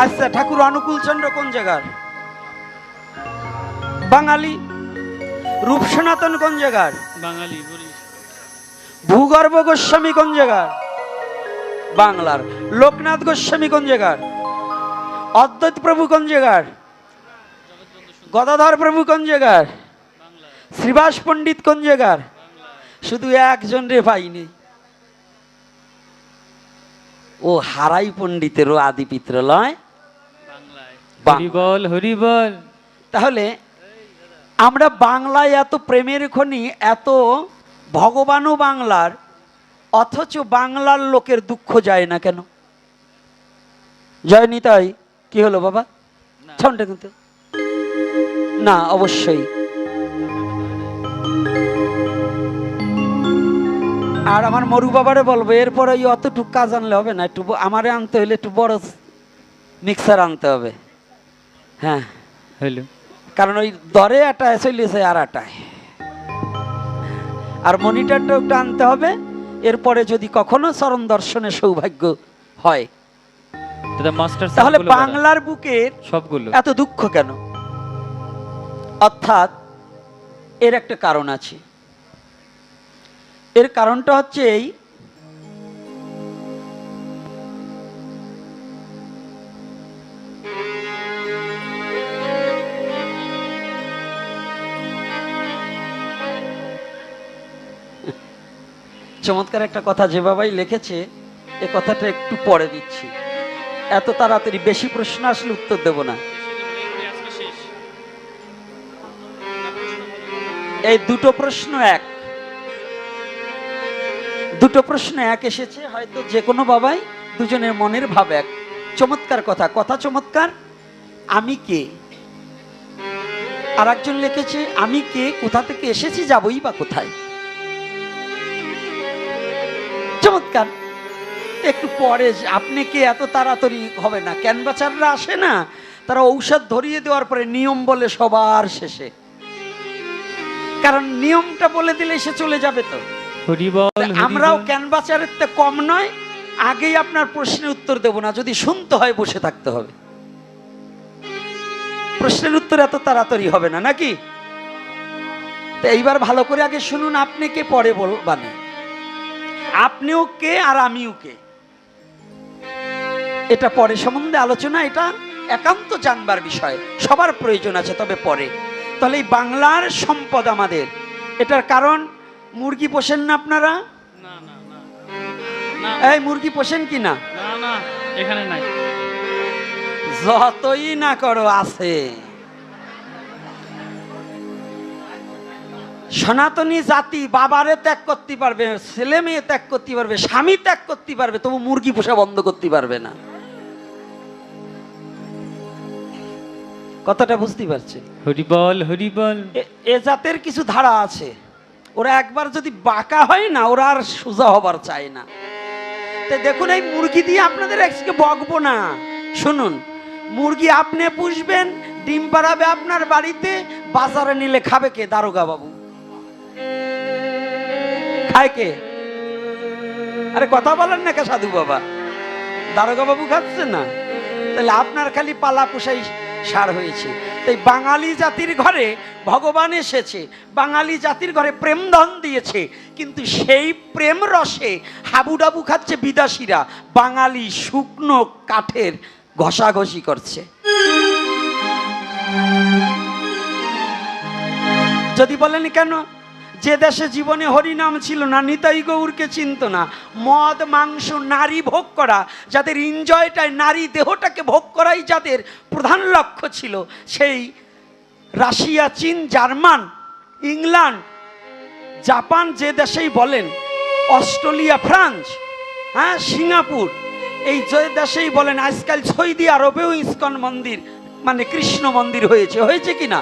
আচ্ছা ঠাকুর অনুকূল চন্দ্র কোন জায়গার বাঙালি রূপ সনাতন কোন জায়গার বাঙালি বলি ভূগর্ভ গোস্বামী কোন জায়গার বাংলার লোকনাথ গোস্বামী কোন জায়গার অদ্বৈত প্রভু কোন জায়গার গদাধর প্রভু কোন জায়গার শ্রীবাস পণ্ডিত কোন জায়গার শুধু একজন রে পাইনি ও হারাই পণ্ডিতেরও আদি পিত্রালয় হরি বল হরি বল তাহলে আমরা বাংলায় এত প্রেমের খনি এত ভগবানও বাংলার অথচ বাংলার লোকের দুঃখ যায় না কেন জয় নিতাই কি হলো বাবা ছাউন্ডটা কিন্তু না অবশ্যই আর আমার মরু বাবারে বলবো এরপর ওই অতটুক কাজ আনলে হবে না, একটু আমারে আনতে হলে একটু বড় মিক্সার আনতে হবে। হ্যাঁ হ্যালো, কারণ ওই দরে আটায় চলেছে আর আটায়, আর মনিটরটা একটু আনতে হবে। এরপরে যদি কখনো চরণ দর্শনের সৌভাগ্য হয়, দাদা মাস্টার তাহলে সবগুলো বাড়া। বাংলার বুকের সবগুলো এত দুঃখ কেন? অর্থাৎ এর একটা কারণ আছে। এর কারণটা হচ্ছে এই, চমৎকার একটা কথা যে বাবাই লিখেছে, এ কথাটা একটু পরে দিচ্ছি, এত তাড়াতাড়ি বেশি প্রশ্ন আসলে উত্তর দেব না। এই দুটো প্রশ্ন এক, দুটো প্রশ্ন এক এসেছে, হয়তো যে কোনো বাবাই দুজনের মনের ভাব এক। চমৎকার কথা, কথা চমৎকার। আমি কে? আর একজন লিখেছে আমি কে, কোথা থেকে এসেছি, যাবই বা কোথায়। চমৎকার। একটু পরে আপনি কে এত তাড়াতাড়ি হবে না, ক্যানভাসাররা আসে না, তারা ঔষধ ধরিয়ে দেওয়ার পরে নিয়ম বলে সবার শেষে, কারণ নিয়মটা বলে দিলে সে চলে যাবে। তো হরি বল, আমরাও ক্যানভাসারের তে কম নয়, আগেই আপনার প্রশ্নের উত্তর দেব না, যদি শুনতে হয় বসে থাকতে হবে। প্রশ্নের উত্তর এত তাড়াতাড়ি হবে না নাকি? তো এইবার ভালো করে আগে শুনুন, আপনি কে পরে বলবানে, আপনিও কে আর আমিও কে, এটা পরে সম্বন্ধে আলোচনা, এটা একান্ত জানবার বিষয়, সবার প্রয়োজন আছে, তবে পরে। তাহলে এই বাংলার সম্পদ আমাদের, এটার কারণ মুরগি পোষেন না আপনারা? না না না, এই মুরগি পোষেন কি না? না না, এখানে নাই। যতই না করো আছে। সনাতনী জাতি বাবারে ত্যাগ করতে পারবে, ছেলে মেয়ে ত্যাগ করতে পারবে, স্বামী ত্যাগ করতে পারবে, তবু মুরগি পোষা বন্ধ করতে পারবে না। কথাটা বুঝতে পারছে? হরি বল, হরি বল। এ জাতের কিছু ধারা আছে, ওরা একবার যদি বাঁকা হয় না, ওরা আর সোজা হবার চায় না। তাই দেখুন, এই মুরগি দিয়ে আপনাদের আজকে বকবো না, শুনুন। মুরগি আপনি পুষবেন, ডিম পাড়াবে আপনার বাড়িতে, বাজারে নিলে খাবে কে? দারোগা বাবু খায় কে? আরে কথা বলেন না কে সাধু বাবা? দারোগা বাবু খাচ্ছে না, তাহলে আপনার খালি পালা পোষাই সার হয়েছে। তাই বাঙালি জাতির ঘরে ভগবান এসেছে, বাঙালি জাতির ঘরে প্রেম ধন দিয়েছে, কিন্তু সেই প্রেম রসে হাবুডাবু খাচ্ছে বিদেশিরা, বাঙালি শুকনো কাঠের ঘষাঘষি করছে। যদি বলেন কেন, যে দেশে জীবনে হরিনাম ছিল না, নিতাই গৌরকে চিনত না, মদ মাংস নারী ভোগ করা, যাদের এনজয়টাই নারী দেহটাকে ভোগ করাই যাদের প্রধান লক্ষ্য ছিল, সেই রাশিয়া, চীন, জার্মান, ইংল্যান্ড, জাপান, যে দেশেই বলেন, অস্ট্রেলিয়া, ফ্রান্স, হ্যাঁ, সিঙ্গাপুর, এই যে দেশেই বলেন, আজকাল সৌদি আরবেও ইসকন মন্দির মানে কৃষ্ণ মন্দির হয়েছে, হয়েছে কিনা?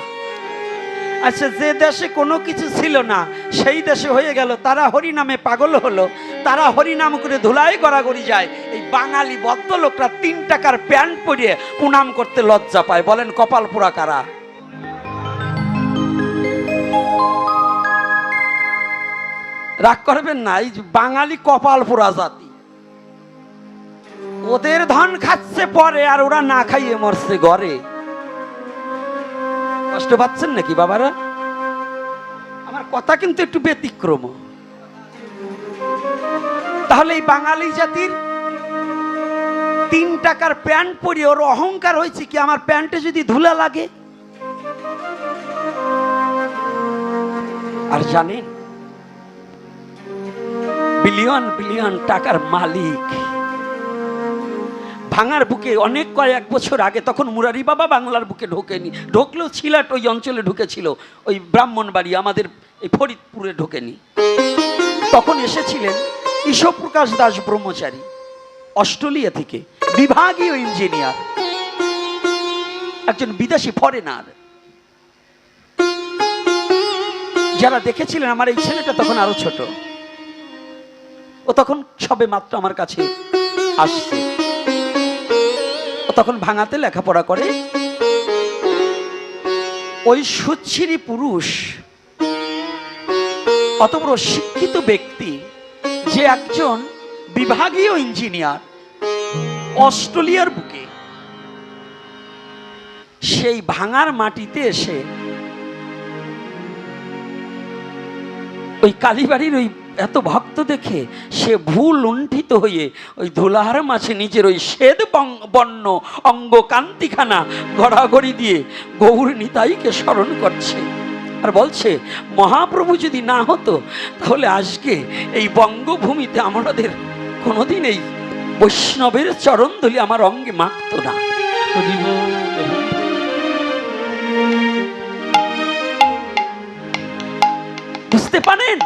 আচ্ছা, যে দেশে কোনো কিছু ছিল না সেই দেশে হয়ে গেল, তারা হরি নামে পাগল হলো, তারা হরি নাম করে ধুলাই গড়াগড়ি যায়। এই বাঙালি ভদ্রলোকরা 3 টাকার প্যান্ট পরিয়ে প্রণাম করতে লজ্জা পায়। বলেন কপাল পোড়া কারা? রাগ করবেন না, এই বাঙালি কপাল পোড়া জাতি, ওদের ধন খাচ্ছে পরে আর ওরা না খাইয়ে মরছে ঘরে। কষ্ট পাচ্ছেন নাকি বাবারা? আমার কথা কিন্তু একটু ব্যতিক্রম। তাহলে এই বাঙালি জাতির 3 টাকার প্যান্ট পরে ওর অহংকার হয়েছে কি, আমার প্যান্টে যদি ধুলা লাগে। আর জানেন, বিলিয়ন বিলিয়ন টাকার মালিক ভাঙার বুকে অনেক কয়েক বছর আগে, তখন মুরারি বাবা বাংলার বুকে ঢোকেনি, ঢুকলেও সিলেট ওই অঞ্চলে ঢুকেছিল, ওই ব্রাহ্মণবাড়ি আমাদের এই ফরিদপুরে ঢোকেনি। তখন এসেছিলেন ঈশ্বরপ্রকাশ দাস ব্রহ্মচারী, অস্ট্রেলিয়া থেকে, বিভাগীয় ইঞ্জিনিয়ার, একজন বিদেশি ফরেনার। যারা দেখেছিলেন, আমার এই ছেলেটা তখন আরো ছোট, ও তখন সবে মাত্র আমার কাছে আসছে, ও তখন ভাঙাতে লেখাপড়া করে। ওই সুচ্ছিরি পুরুষ, অত বড় শিক্ষিত ব্যক্তি, যে একজন বিভাগীয় ইঞ্জিনিয়ার অস্ট্রেলিয়ার বুকে, সেই ভাঙার মাটিতে এসে ওই কালীবাড়ির ওই এত ভক্ত দেখে সে ভুল লুণ্ঠিত হয়ে ওই ধুলাহার মাঝে নিজের ওই শ্বেত বর্ণ অঙ্গ কান্তিখানা গড়াগড়ি দিয়ে গৌর নিতাইকে স্মরণ করছে আর বলছে, মহাপ্রভু যদি না হতো তাহলে আজকে এই বঙ্গভূমিতে আমাদের কোনোদিন এই বৈষ্ণবের চরণধুলি আমার অঙ্গে মাখত না। বুঝতে পারেন,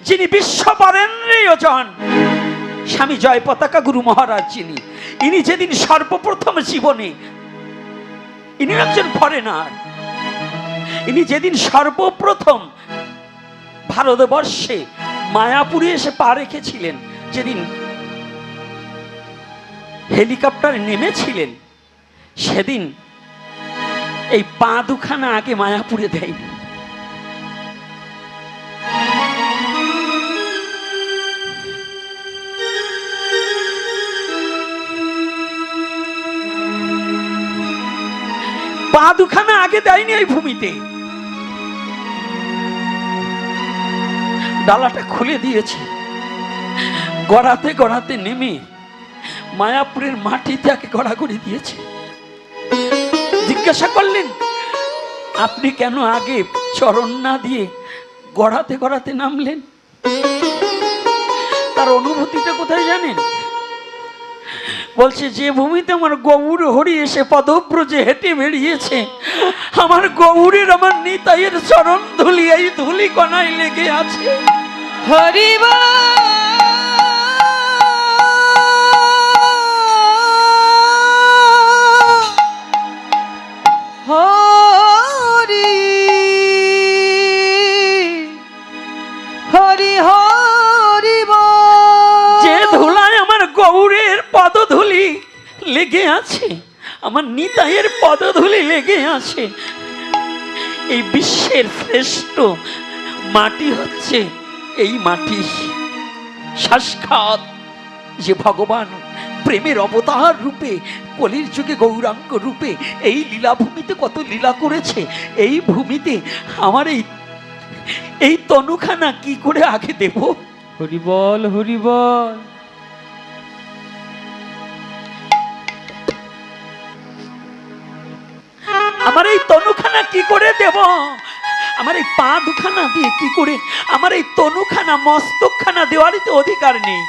যিনি বিশ্ব বরেণ্যেয় জন স্বামী জয় পতাকা গুরু মহারাজ, ইনি যেদিন সর্বপ্রথম জীবনে, ইনি একজন ফরেনার, ইনি যেদিন সর্বপ্রথম ভারতবর্ষে মায়াপুরে এসে পা রেখেছিলেন, যেদিন হেলিকপ্টারে নেমেছিলেন, সেদিন এই পা দুখানা আগে মায়াপুরে দেয়নি। পা দুখানা আগে দেয়নি এই ভূমিতে, ডালাটা খুলে দিয়েছে, গড়াতে গড়াতে নেমে মায়াপুরের মাটিতে আগে গড়াগড়ি দিয়েছে। জিজ্ঞাসা করলেন, আপনি কেন আগে চরণ না দিয়ে গড়াতে গড়াতে নামলেন? তার অনুভূতিটা কোথায় জানেন? বলছে, যে ভূমিতে আমার গৌর হরি এসে পদব্রজে হেঁটে বেরিয়েছে, আমার গৌরের, আমার নিতাইয়ের চরণ ধুলি এই ধুলি কণায় লেগে আছে। হরিবা হরি হরি হরি যে ধুলায় আমার গৌরের পদধূলি লেগে আছে, আমার নিতাইয়ের পদধূলি লেগে আছে, এই বিশ্বের শ্রেষ্ঠ মাটি হচ্ছে এই মাটি। সাক্ষাৎ যে ভগবান প্রেমের অবতার রূপে কলির যুগে গৌরাঙ্গ রূপে এই লীলাভূমিতে কত লীলা করেছে, এই ভূমিতে আমার এই তনুখানা কি করে আগে দেব? হরিবল হরিবল। আমার এই তনুখানা কি করে দেব? আমার এই পা দুখানা দিয়ে কি করে আমার এই তনুখানা, মস্তকখানা দেওয়ারই তো অধিকার নেই।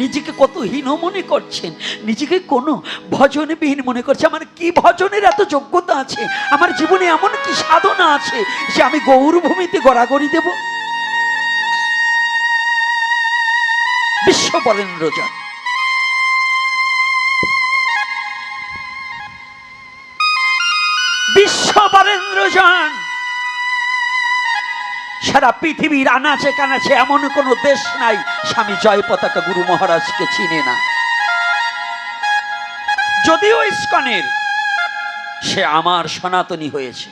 নিজেকে কত হীন মনে করছেন, নিজেকে কোনো ভজনবিহীন মনে করছে। আমার কি ভজনের এত যোগ্যতা আছে? আমার জীবনে এমন কি সাধনা আছে যে আমি গৌরভূমিতে গড়াগড়ি দেব? বিশ্ব বরেণ্যজন, বিশ্ব বরেণ্যজন, সারা পৃথিবীর আনাচে কানাচে এমন কোন দেশ নাই স্বামী জয় পতাকা গুরু মহারাজকে চিনে না। যদিও ইস্কনের, সে আমার সনাতনী হয়েছে।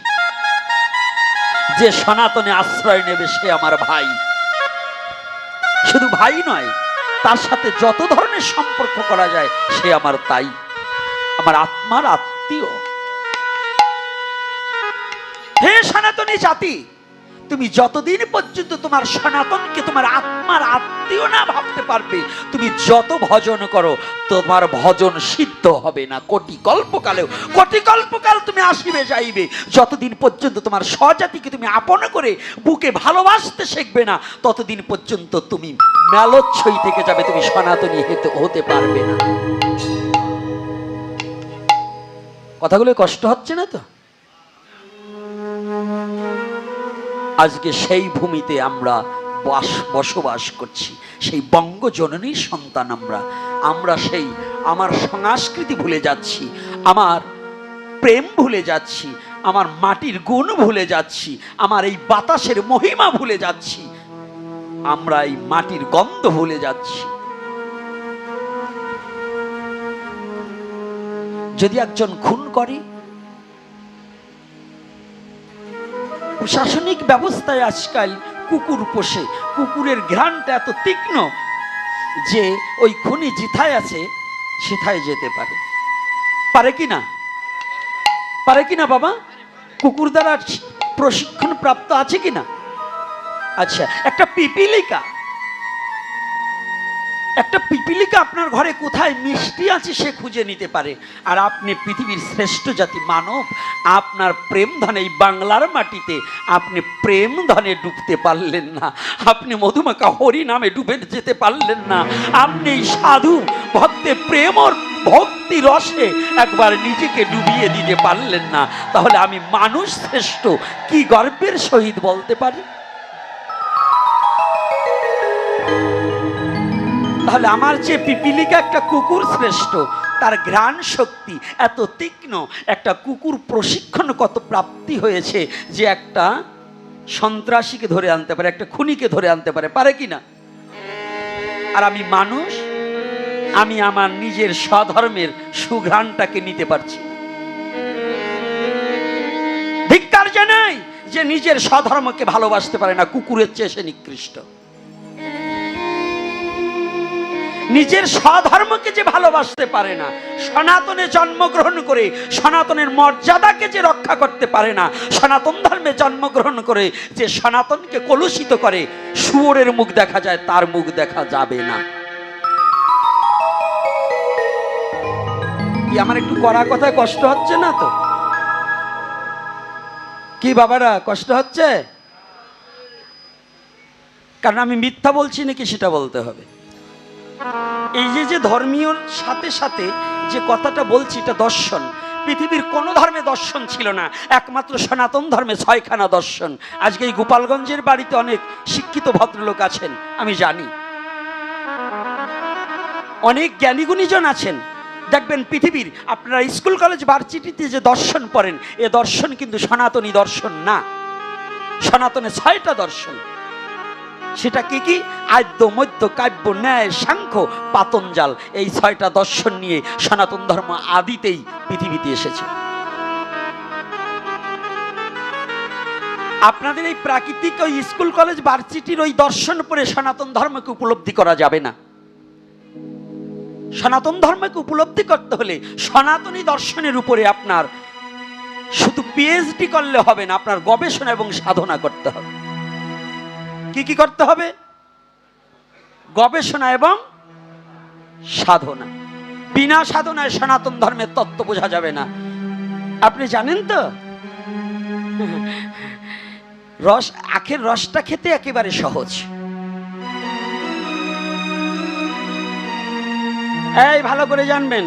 যে সনাতনে আশ্রয় নেবে সে আমার ভাই। শুধু ভাই নয়, তার সাথে যত ধরনের সম্পর্ক করা যায় সে আমার তাই, আমার আত্মার আত্মীয়। হে সনাতনী জাতি, তুমি যতদিন পর্যন্ত তোমার সনাতনকে তোমার আত্মার আত্মীয় না ভাবতে পারবে, তুমি যত ভজন করো তোমার ভজন সিদ্ধ হবে না। কোটি কল্পকাল তুমি আসিবে যাইবে, যতদিন পর্যন্ত তোমার স্বজাতিকে তুমি আপন করে বুকে ভালোবাসতে শিখবে না, ততদিন পর্যন্ত তুমি মেলোচ্ছই থেকে যাবে, তুমি সনাতনী হতে পারবে না। কথাগুলো কষ্ট হচ্ছে না তো? আজকে সেই ভূমিতে আমরা বসবাস করছি, সেই বঙ্গজননীর সন্তান আমরা সেই আমার সংস্কৃতি ভুলে যাচ্ছি, আমার প্রেম ভুলে যাচ্ছি, আমার মাটির গুণ ভুলে যাচ্ছি, আমার এই বাতাসের মহিমা ভুলে যাচ্ছি। আমরা এই মাটির গন্ধ ভুলে যাচ্ছি। যদি একজন খুন করে, প্রশাসনিক ব্যবস্থায় আজকাল কুকুর পোষে, কুকুরের ঘ্রাণটা এত তীক্ষ্ণ যে ওই খুনি যেথায় আছে সেথায় যেতে পারে। পারে কিনা? পারে কিনা বাবা? কুকুর দ্বারা প্রশিক্ষণ প্রাপ্ত আছে কিনা? আচ্ছা, একটা পিপিলিকা আপনার ঘরে কোথায় মিষ্টি আছে সে খুঁজে নিতে পারে। আর আপনি পৃথিবীর শ্রেষ্ঠ জাতি মানব, আপনার প্রেম ধনে, এই বাংলার মাটিতে আপনি প্রেম ধনে ডুবতে পারলেন না, আপনি মধুমাখা হরি নামে ডুবে যেতে পারলেন না, আপনি এই সাধু ভক্তে প্রেম ও ভক্তি রসে একবার নিজেকে ডুবিয়ে দিতে পারলেন না, তাহলে আমি মানুষ শ্রেষ্ঠ কি গর্বের সহিত বলতে পারি? তাহলে আমার যে পিপিলিকা একটা কুকুর শ্রেষ্ঠ, তার ঘ্রাণ শক্তি এত তীক্ষ্ণ, একটা কুকুর প্রশিক্ষণ কত প্রাপ্তি হয়েছে যে একটা সন্ত্রাসীকে ধরে আনতে পারে, একটা খুনিকে ধরে আনতে পারে। পারে কিনা? আর আমি মানুষ, আমি আমার নিজের স্বধর্মের সুঘ্রাণটাকে নিতে পারছি। ধিক্কার জানাই যে নিজের স্বধর্মকে ভালোবাসতে পারে না, কুকুরের চেয়ে সে নিকৃষ্ট। নিজের স্বধর্মকে যে ভালোবাসতে পারে না, সনাতনে জন্মগ্রহণ করে সনাতনের মর্যাদাকে যে রক্ষা করতে পারে না, সনাতন ধর্মে জন্মগ্রহণ করে যে সনাতনকে কলুষিত করে, শুয়োরের মুখ দেখা যায়, তার মুখ দেখা যাবে না। কি আমার একটু কড়া কথায় কষ্ট হচ্ছে না তো? কি বাবারা, কষ্ট হচ্ছে? কারণ আমি মিথ্যা বলছি নাকি সেটা বলতে হবে। এই যে ধর্মীয় সাথে সাথে যে কথাটা বলছি, এটা দর্শন। পৃথিবীর কোনো ধর্মে দর্শন ছিল না, একমাত্র সনাতন ধর্মে 6খানা দর্শন। আজকে এই গোপালগঞ্জের বাড়িতে অনেক শিক্ষিত ভদ্রলোক আছেন, আমি জানি অনেক জ্ঞানীগুণীজন আছেন। দেখবেন পৃথিবীর আপনারা স্কুল কলেজ ভার্সিটিতে যে দর্শন পড়েন, এ দর্শন কিন্তু সনাতনী দর্শন না। সনাতনে 6টা দর্শন। সেটা কি কি? আদ্য, মধ্য, কাব্য, ন্যায়, সাংখ্য, পাতঞ্জাল। এই 6টা দর্শন নিয়ে সনাতন ধর্ম আদিতেই পৃথিবীতে এসেছে। আপনাদের এই প্রাকৃতিক ওই স্কুল কলেজ ভার্সিটির ওই দর্শন পড়ে সনাতন ধর্মকে উপলব্ধি করা যাবে না। সনাতন ধর্মকে উপলব্ধি করতে হলে সনাতনী দর্শনের উপরে আপনার শুধু পিএইচডি করলে হবে না, আপনার গবেষণা এবং সাধনা করতে হবে। কি কি করতে হবে? গবেষণা এবং সাধনা। বিনা সাধনায় সনাতন ধর্মের তত্ত্ব বোঝা যাবে না। আপনি জানেন তো, আখের রসটা খেতে একেবারে সহজ। এই ভালো করে জানবেন,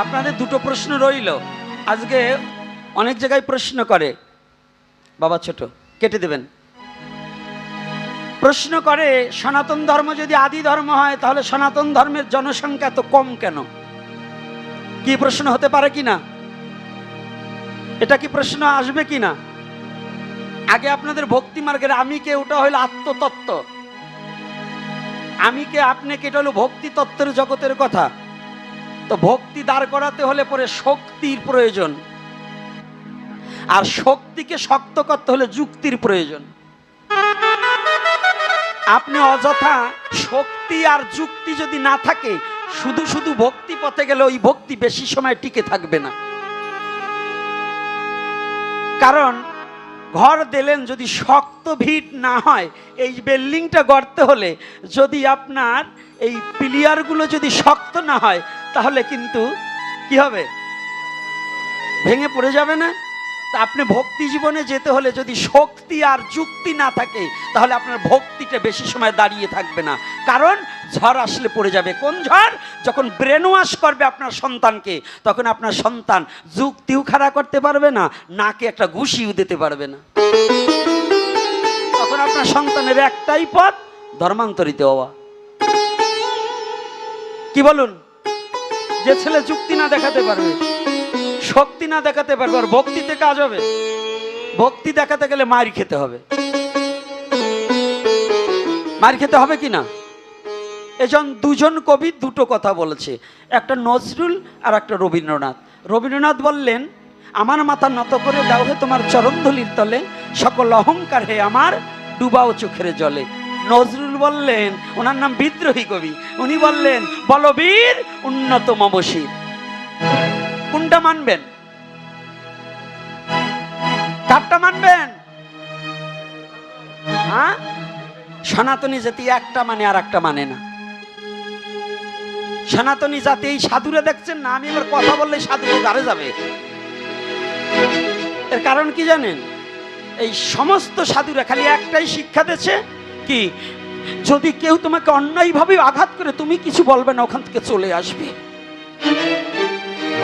আপনাদের দুটো প্রশ্ন রইল। আজকে অনেক জায়গায় প্রশ্ন করে, বাবা ছোট কেটে দেবেন। প্রশ্ন করে সনাতন ধর্ম যদি আদি ধর্ম হয়, তাহলে সনাতন ধর্মের জনসংখ্যা এত কম কেন? কি প্রশ্ন হতে পারে কিনা? এটা কি প্রশ্ন আসবে কিনা? আগে আপনাদের ভক্তি মার্গের আমি কে, ওটা হলো আত্মতত্ত্ব। আমি কে, আপনি কে, এটা হলো ভক্তি তত্ত্বের জগতের কথা। তো ভক্তি দাঁড় করাতে হলে পরে শক্তির প্রয়োজন, আর শক্তিকে শক্ত করতে হলে যুক্তির প্রয়োজন। আপনি অযথা শক্তি আর যুক্তি যদি না থাকে, শুধু শুধু ভক্তি পথে গেলে ওই ভক্তি বেশি সময় টিকে থাকবে না। কারণ ঘর দিলেন যদি শক্ত ভিট না হয়, এই বিল্ডিংটা গড়তে হলে যদি আপনার এই পিলিয়ারগুলো যদি শক্ত না হয়, তাহলে কিন্তু কি হবে? ভেঙে পড়ে যাবে না? তা আপনি ভক্তি জীবনে যেতে হলে যদি শক্তি আর যুক্তি না থাকে, তাহলে আপনার ভক্তিটা বেশি সময় দাঁড়িয়ে থাকবে না। কারণ ঝড় আসলে পড়ে যাবে। কোন ঝড়? যখন ব্রেন ওয়াশ করবে আপনার সন্তানকে, তখন আপনার সন্তান যুক্তিও খাড়া করতে পারবে না, নাকে একটা ঘুষিও দিতে পারবে না। তখন আপনার সন্তানের একটাই পথ, ধর্মান্তরিত হওয়া। কি বলুন? যে ছেলে যুক্তি না দেখাতে পারবে, শক্তি না দেখাতে পারবে, আর ভক্তিতে কাজ হবে? ভক্তি দেখাতে গেলে মার খেতে হবে। মার খেতে হবে কি না? এজন দুজন কবি দুটো কথা বলেছে, একটা নজরুল আর একটা রবীন্দ্রনাথ। রবীন্দ্রনাথ বললেন, আমার মাথা নত করে দাও হে তোমার চরণধুলির তলে, সকল অহংকার হে আমার ডুবাও চোখের জলে। নজরুল বললেন, ওনার নাম বিদ্রোহী কবি, উনি বললেন, বলবীর উন্নত মমশির। কোনটা মানবেন? কারটা মানবেন? হ্যাঁ, সনাতনী জাতি একটা মানে আর একটা মানে না। সনাতনী জাতি এই সাধুরা দেখছেন না, আমি এবার কথা বললে সাধু গাড়ে যাবে। এর কারণ কি জানেন? এই সমস্ত সাধুরা খালি একটাই শিক্ষা দিচ্ছে কি, যদি কেউ তোমাকে অন্যায়ভাবে আঘাত করে তুমি কিছু বলবে না, ওখান থেকে চলে আসবে।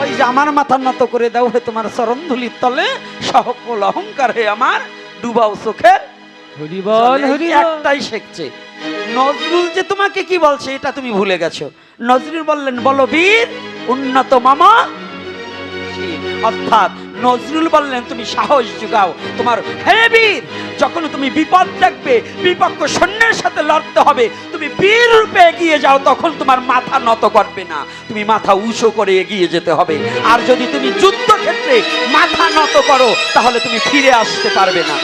ওই যে আমার মাথা নত করে দাও হে তোমার চরণধুলির তলে, সকল অহংকার হে আমার ডুবাও চোখের জলে। একটাই শিখছে। নজরুল যে তোমাকে কি বলছে এটা তুমি ভুলে গেছো। নজরুল বললেন, বলবীর উন্নত মামা, অর্থাৎ নজরুল বললেন তুমি সাহস যোগাও, তোমার হে বীর, যখন তুমি বিপদ দেখবে, বিপক্ষ সৈন্যের সাথে লড়তে হবে, তুমি বীর রূপে এগিয়ে যাও, তখন তোমার মাথা নত করবে না, তুমি মাথা উঁচু করে এগিয়ে যেতে হবে। আর যদি তুমি যুদ্ধক্ষেত্রে মাথা নত করো, তাহলে তুমি ফিরে আসতে পারবে না।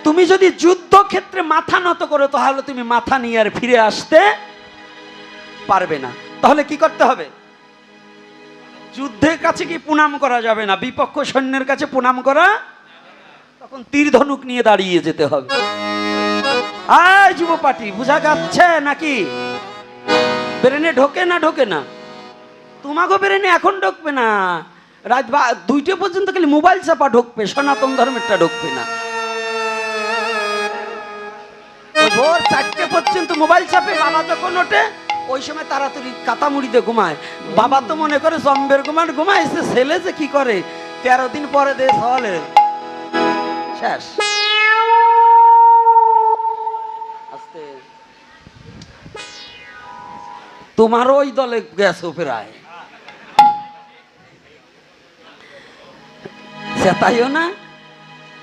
তুমি যদি যুদ্ধক্ষেত্রে মাথা নত করো, তাহলে তুমি মাথা নিয়ে আর ফিরে আসতে পারবে না। তাহলে কি করতে হবে? যুদ্ধের কাছে কি প্রণাম করা যাবে না, বিপক্ষ সৈন্যের কাছে প্রণাম করা, তখন তীর ধনুক নিয়ে দাঁড়িয়ে যেতে হবে। আয় যুব পার্টি, বুঝা যাচ্ছে নাকি? ব্রেনে ঢোকে না? ঢোকে না? তোমাকে ব্রেনে এখন ঢুকবে না, রাত 2টা পর্যন্ত খালি মোবাইল চাপা ঢুকবে, সনাতন ধর্মেরটা ঢুকবে না। ভোর 4টে পর্যন্ত মোবাইল চাপে, বাবা যখন ওঠে ওই সময় তাড়াতাড়ি কাতা মুড়িতে ঘুমায়। বাবা তো মনে করে জম্বের ঘুমাইছে, ছেলে যে কি করে 13 দিন পরে দে সওয়ালে শেষ। আস্তে, তোমারও ওই দলে গেছো প্রায়, চেতাইও না।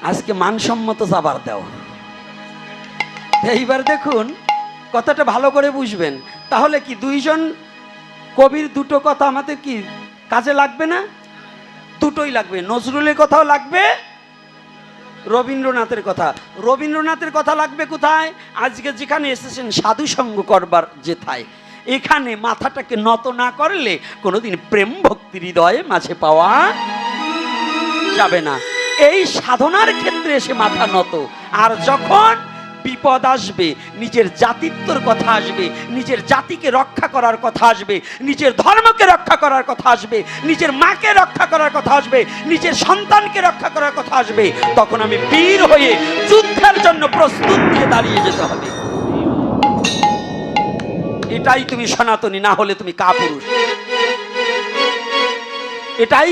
আজকে মানসম্মত যাবার দাও। এইবার দেখুন, কথাটা ভালো করে বুঝবেন। তাহলে কি দুইজন কবির দুটো কথা আমাদের কি কাজে লাগবে না? দুটোই লাগবে। নজরুলের কথাও লাগবে, রবীন্দ্রনাথের কথা। রবীন্দ্রনাথের কথা লাগবে কোথায়? আজকে যেখানে এসেছেন সাধু সঙ্গ করবার যেথায়, এখানে মাথাটাকে নত না করলে কোনোদিন প্রেম ভক্তি হৃদয়ে মাঝে পাওয়া যাবে না। এই সাধনার ক্ষেত্রে এসে মাথা নত। আর যখন বিপদ আসবে, নিজের জাতিত্বর কথা আসবে, নিজের জাতিকে রক্ষা করার কথা আসবে, নিজের ধর্মকে রক্ষা করার কথা আসবে, নিজের মাকে রক্ষা করার কথা আসবে, নিজের সন্তানকে রক্ষা করার কথা আসবে, তখন আমি বীর হয়ে যুদ্ধের জন্য প্রস্তুত নিয়ে দাঁড়িয়ে যেতে হবে। এটাই তুমি সনাতনী, না হলে তুমি কাপুরুষ। এটাই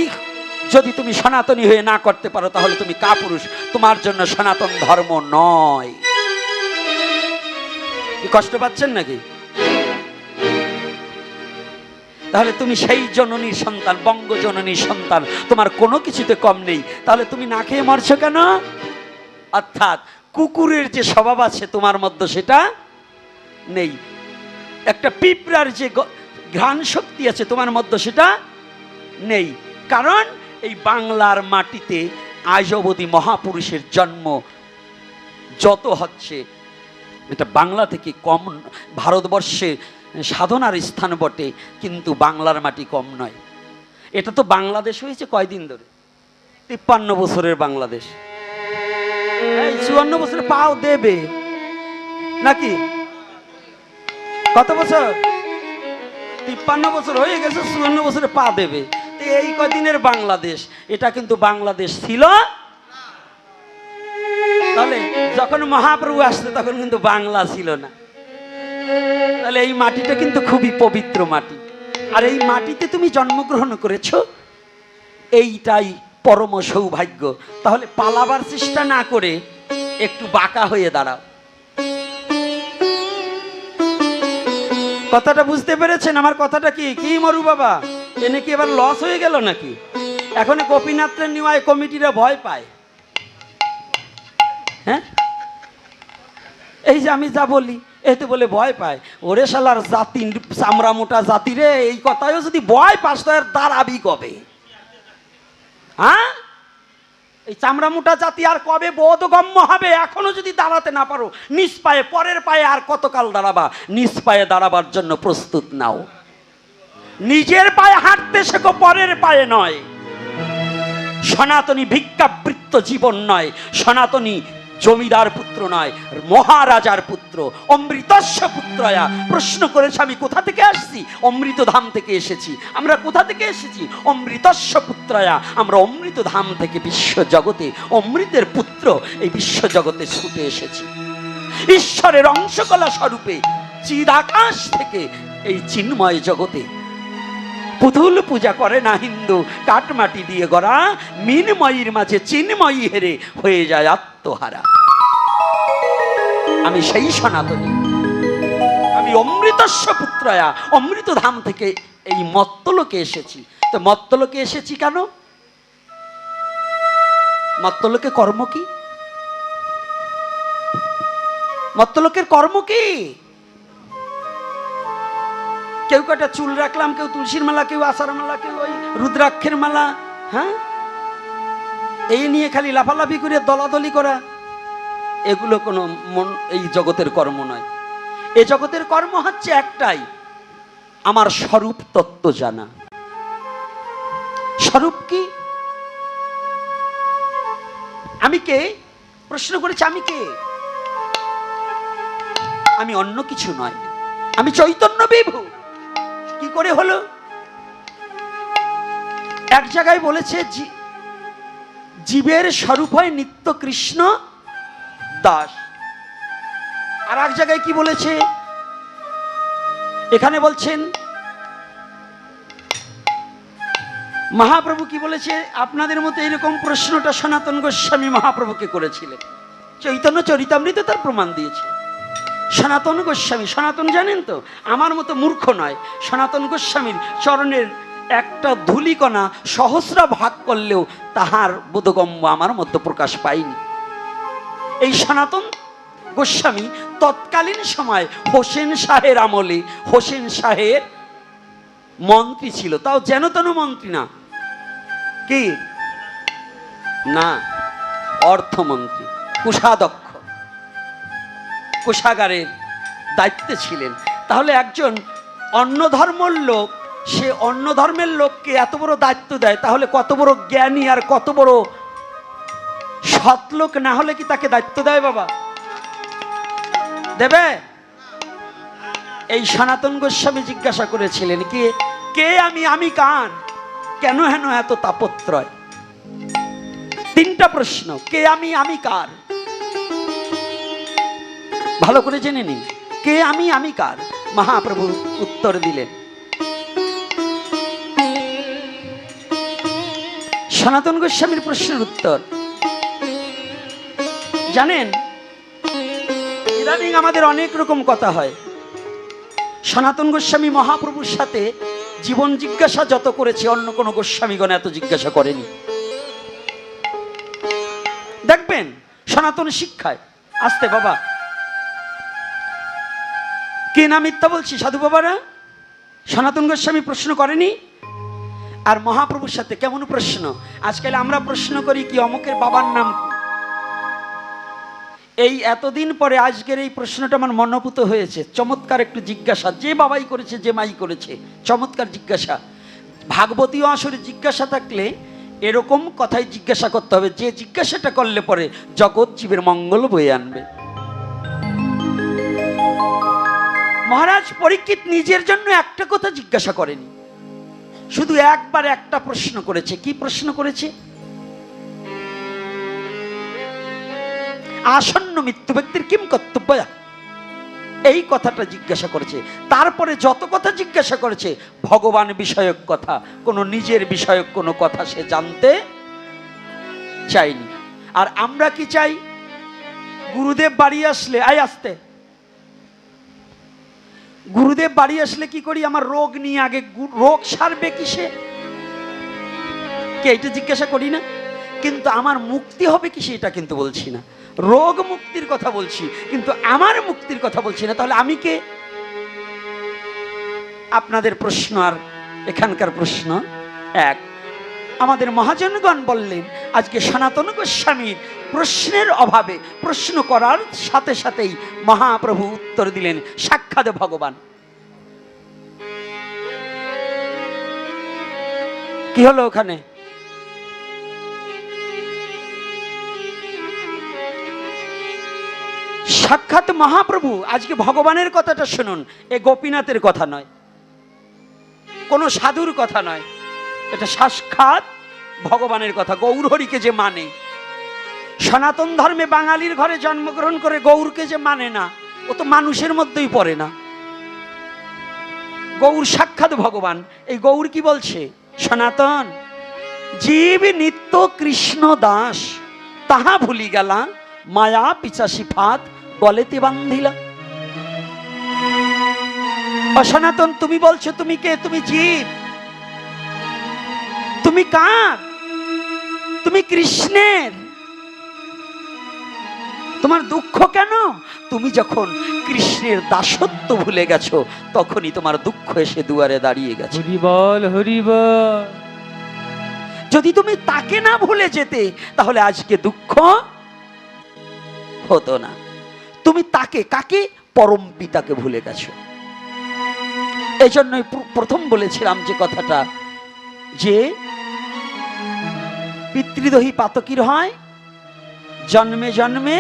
যদি তুমি সনাতনী হয়ে না করতে পারো, তাহলে তুমি কাপুরুষ। তোমার জন্য সনাতন ধর্ম নয়। কষ্ট পাচ্ছেন নাকি? তাহলে তুমি সেই জননীর সন্তান, বঙ্গ জননীর সন্তান, তোমার কোনো কিছুতে কম নেই। তাহলে তুমি না খেয়ে মরছো কেন? অর্থাৎ কুকুরের যে স্বভাব আছে তোমার মধ্যে সেটা নেই। একটা পিঁপড়ার যে ঘ্রাণ শক্তি আছে তোমার মধ্যে সেটা নেই। কারণ এই বাংলার মাটিতে আজ অবধি মহাপুরুষের জন্ম যত হচ্ছে, এটা বাংলা থেকে কম। ভারতবর্ষে সাধনার স্থান বটে, কিন্তু বাংলার মাটি কম নয়। এটা তো বাংলাদেশ হয়েছে কয়দিন ধরে? 53 বছরের বাংলাদেশ। এই 54 বছরে পাও দেবে নাকি? কত বছর? 53 বছর হয়ে গেছে, 54 বছরে পা দেবে। এই কদিনের বাংলাদেশ, এটা কিন্তু বাংলাদেশ ছিল। তাহলে যখন মহাপ্রভু আসছে তখন কিন্তু বাংলা ছিল না। তাহলে এই মাটিটা কিন্তু খুবই পবিত্র মাটি। আর এই মাটিতে তুমি জন্মগ্রহণ করেছো, এইটাই পরম সৌভাগ্য। তাহলে পালাবার চেষ্টা না করে একটু বাঁকা হয়ে দাঁড়াও। কথাটা বুঝতে পেরেছেন? আমার কথাটা কি কি মরু বাবা, এনে কি এবার লস হয়ে গেল নাকি? এখন গোপীনাথের নিওয়ায় কমিটিরা ভয় পায়। হ্যাঁ, এই যে আমি যা বলি এতে বলে ভয় পায়। ওরে শালার জাতি, চামড়া মোটা জাতি রে, এই কথায়ও যদি ভয় পাস তো এর দাঁড়াবি কবে? হ্যাঁ, এই চামড়া মোটা জাতি আর কবে বোধগম্য হবে? এখনো যদি দাঁড়াতে না পারো নিজ পায়ে, পরের পায়ে আর কতকাল দাঁড়াবা? নিজ পায়ে দাঁড়াবার জন্য প্রস্তুত নাও। নিজের পায়ে হাঁটতে শেখো, পরের পায়ে নয়। সনাতনী ভিক্ষাবৃত্ত জীবন নয়, সনাতনী জমিদার পুত্র নয়, মহারাজার পুত্র, অমৃতস্য পুত্রয়া। প্রশ্ন করেছে আমি কোথা থেকে আসছি? অমৃতধাম থেকে এসেছি। আমরা কোথা থেকে এসেছি? অমৃতস্য পুত্রয়া। আমরা অমৃতধাম থেকে বিশ্ব জগতে অমৃতের পুত্র এই বিশ্ব জগতে ছুটে এসেছি। ঈশ্বরের অংশকলা স্বরূপে চিদাকাশ থেকে এই চিন্ময় জগতে। পুতুল পূজা করে না হিন্দু, কাঠমাটি দিয়ে গড়া মিনময়ীর মাঝে চিন্ময়ী হেরে হয়ে যায় আত্মহারা। আমি সেই সনাতনী, আমি অমৃতস্য পুত্রয়া। অমৃতধাম থেকে এই মত্তলোকে এসেছি। তো মত্তলোকে এসেছি কেন? মত্তলোকে কর্ম কি? মত্তলোকের কর্ম কি? কেউ কটা চুল রাখলাম, কেউ তুলসীর মালা, কেউ আষাঢ় মালা, কেউ ওই রুদ্রাক্ষের মালা, হ্যাঁ, এই নিয়ে খালি লাফালাফি করে দলাদলি করা, এগুলো কোনো এই জগতের কর্ম নয়। এ জগতের কর্ম হচ্ছে একটাই, আমার স্বরূপ তত্ত্ব জানা। স্বরূপ কি? আমি কে? প্রশ্ন করেছে আমি কে? আমি অন্য কিছু নয়, আমি চৈতন্য বিভু। কি করে হলো? এক জায়গায় বলেছে জীবের স্বরূপ হয় নিত্য কৃষ্ণ দাস। আর এক জায়গায় কি বলেছে? এখানে বলছেন মহাপ্রভু কি বলেছে? আপনাদের মতো এরকম প্রশ্নটা সনাতন গোস্বামী মহাপ্রভুকে করেছিলেন। চৈতন্য চরিতামৃত তার প্রমাণ দিয়েছে। সনাতন গোস্বামী, সনাতন জানেন তো, আমার মতো মূর্খ নয়। সনাতন গোস্বামীর চরণের একটা ধূলিকণা সহস্র ভাগ করলেও তাহার বোধগম্য আমার মধ্যে প্রকাশ পায়নি। এই সনাতন গোস্বামী তৎকালীন সময় হোসেন শাহের আমলে, হোসেন শাহের মন্ত্রী ছিল, তাও যেন তেন মন্ত্রী না, কি না, অর্থমন্ত্রী, কোষাধ্যক্ষ, কোষাগারের দায়িত্বে ছিলেন। তাহলে একজন অন্য ধর্মের লোক, সে অন্য ধর্মের লোককে এত বড় দায়িত্ব দেয়, তাহলে কত বড় জ্ঞানী আর কত বড় সৎ লোক না হলে কি তাকে দায়িত্ব দেয়? বাবা দেবে? এই সনাতন গোস্বামী জিজ্ঞাসা করেছিলেন কে কে আমি, আমি কার, কেন হেন এত তাপত্রয়? তিনটা প্রশ্ন, কে আমি, আমি কার? ভালো করে জেনে নিন, কে আমি, আমি কার? মহাপ্রভু উত্তর দিলেন। সনাতন গোস্বামীর প্রশ্নের উত্তর জানেন? ইদানিং আমাদের অনেক রকম কথা হয়। সনাতন গোস্বামী মহাপ্রভুর সাথে জীবন জিজ্ঞাসা যত করেছে অন্য কোন গোস্বামীগণ এত জিজ্ঞাসা করেনি। দেখবেন সনাতন শিক্ষায় আসতে, বাবা কে না মিথ্যা বলছি সাধু বাবারা? সনাতন গোস্বামী প্রশ্ন করেনি। আর মহাপ্রভুর সাথে কেমন প্রশ্ন? আজকাল আমরা প্রশ্ন করি কি অমুকের বাবার নাম কি? এই এতদিন পরে আজকের এই প্রশ্নটা আমার মনোভূত হয়েছে। চমৎকার একটু জিজ্ঞাসা, যে বাবাই করেছে, যে মাই করেছে, চমৎকার জিজ্ঞাসা। ভাগবতীয় আসরে জিজ্ঞাসা থাকলে এরকম কথাই জিজ্ঞাসা করতে হবে, যে জিজ্ঞাসাটা করলে পরে জগৎ জীবের মঙ্গল বয়ে আনবে। মহারাজ পরীক্ষিত নিজের জন্য একটা কথা জিজ্ঞাসা করেনি, শুধু একবার একটা প্রশ্ন করেছে। কি প্রশ্ন করেছে? আসন্ন মৃত্যু ব্যক্তির কিম কর্তব্য, এই কথাটা জিজ্ঞাসা করেছে। তারপরে যত কথা জিজ্ঞাসা করেছে ভগবান বিষয়ক কথা, কোনো নিজের বিষয়ক কোনো কথা সে জানতে চাইনি। আর আমরা কি চাই? গুরুদেব বাড়ি আসলে, আয় আসতে, গুরুদেব বাড়ি আসলে কি করি? আমার রোগ নিয়ে আগে, রোগ সারবে কিসে, কে এটা জিজ্ঞাসা করি না। কিন্তু আমার মুক্তি হবে কিসে এটা কিন্তু বলছি না। রোগ মুক্তির কথা বলছি, কিন্তু আমার মুক্তির কথা বলছি না। তাহলে আমি কে? আপনাদের প্রশ্ন আর এখানকার প্রশ্ন এক। আমাদের মহাজনগণ বললেন আজকে সনাতন গোস্বামীর প্রশ্নের অভাবে, প্রশ্ন করার সাথে সাথেই মহাপ্রভু উত্তর দিলেন, সাক্ষাৎ ভগবান। কি হলো ওখানে? সাক্ষাৎ মহাপ্রভু। আজকে ভগবানের কথাটা শুনুন, এ গোপীনাথের কথা নয়, কোন সাধুর কথা নয়, এটা সাক্ষাৎ ভগবানের কথা। গৌরহরিকে যে মানে, সনাতন ধর্মে বাঙালির ঘরে জন্মগ্রহণ করে গৌরকে যে মানে না, ও তো মানুষের মধ্যেই পড়ে না। গৌর সাক্ষাৎ ভগবান। এই গৌর কি বলছে? সনাতন জীব নিত্য কৃষ্ণ দাস, তাহা ভুলি গেলা, মায়া পিচাসি ফাঁদ গলেতে বান্ধিলা। সনাতন তুমি বলছো তুমি কে? তুমি জীব। তুমি কার? তুমি কৃষ্ণের। তোমার দুঃখ কেন? তুমি যখন কৃষ্ণের দাসত্ব ভুলে গেছো, তখনই তোমার দুঃখ এসে দুয়ারে দাঁড়িয়ে গেছে। হরি বল, হরি বল। যদি তুমি তাকে না ভুলে যেতে, তাহলে আজকে দুঃখ হতো না। তুমি তাকে, কাকে? পরম পিতাকে ভুলে গেছো। এই জন্যই প্রথম বলেছিলাম যে কথাটা, যে পিতৃদহী পাতকীর হয়, জন্মে জন্মে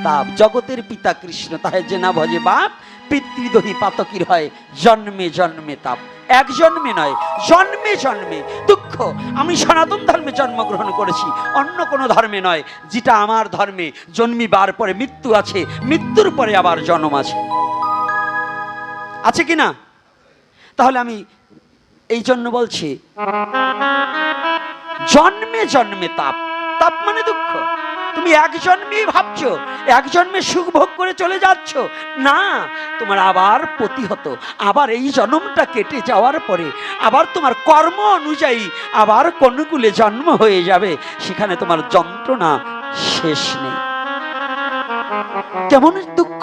তাপ। জগতের পিতা কৃষ্ণ, তাহে যে না ভজে বাপ, পিতৃদহী পাতকীর হয়, জন্মে জন্মে তাপ। এক জন্মে নয়, জন্মে জন্মে দুঃখ। আমি সনাতন ধর্মে জন্মগ্রহণ করেছি, অন্য কোনো ধর্মে নয়। যেটা আমার ধর্মে, জন্মিবার পরে মৃত্যু আছে, মৃত্যুর পরে আবার জন্ম আছে। আছে কি না? তাহলে আমি এই জন্য বলছি, জন্মে জন্মে তাপ। তাপ মানে দুঃখ। তুমি এক জন্মেই ভাবছো এক জন্মে সুখ ভোগ করে চলে যাচ্ছ, না, তোমার আবার প্রতিহত, আবার এই জন্মটা কেটে যাওয়ার পরে আবার তোমার কর্ম অনুযায়ী আবার কোনকুলে জন্ম হয়ে যাবে, সেখানে তোমার যন্ত্রণা শেষ নেই। কেমন দুঃখ!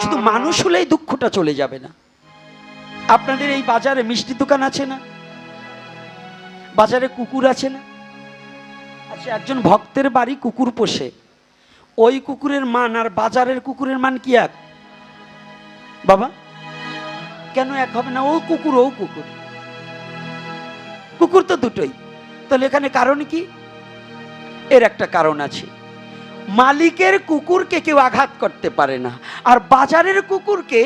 শুধু মানুষ হলেই দুঃখটা চলে যাবে না। আপনাদের এই বাজারে মিষ্টি দোকান আছে না? বাজারে কুকুর আছে না? আচ্ছা, একজন ভক্তের বাড়ি কুকুর পোষে, ওই কুকুরের মান আর বাজারের কুকুরের মান কি এক? বাবা, কেন এক হবে না? ও কুকুর, ও কুকুর, কুকুর তো দুটোই। তাহলে এখানে কারণ কি? এর একটা কারণ আছে। মালিকের কুকুরকে কেউ আঘাত করতে পারে না, আর বাজারের কুকুরকে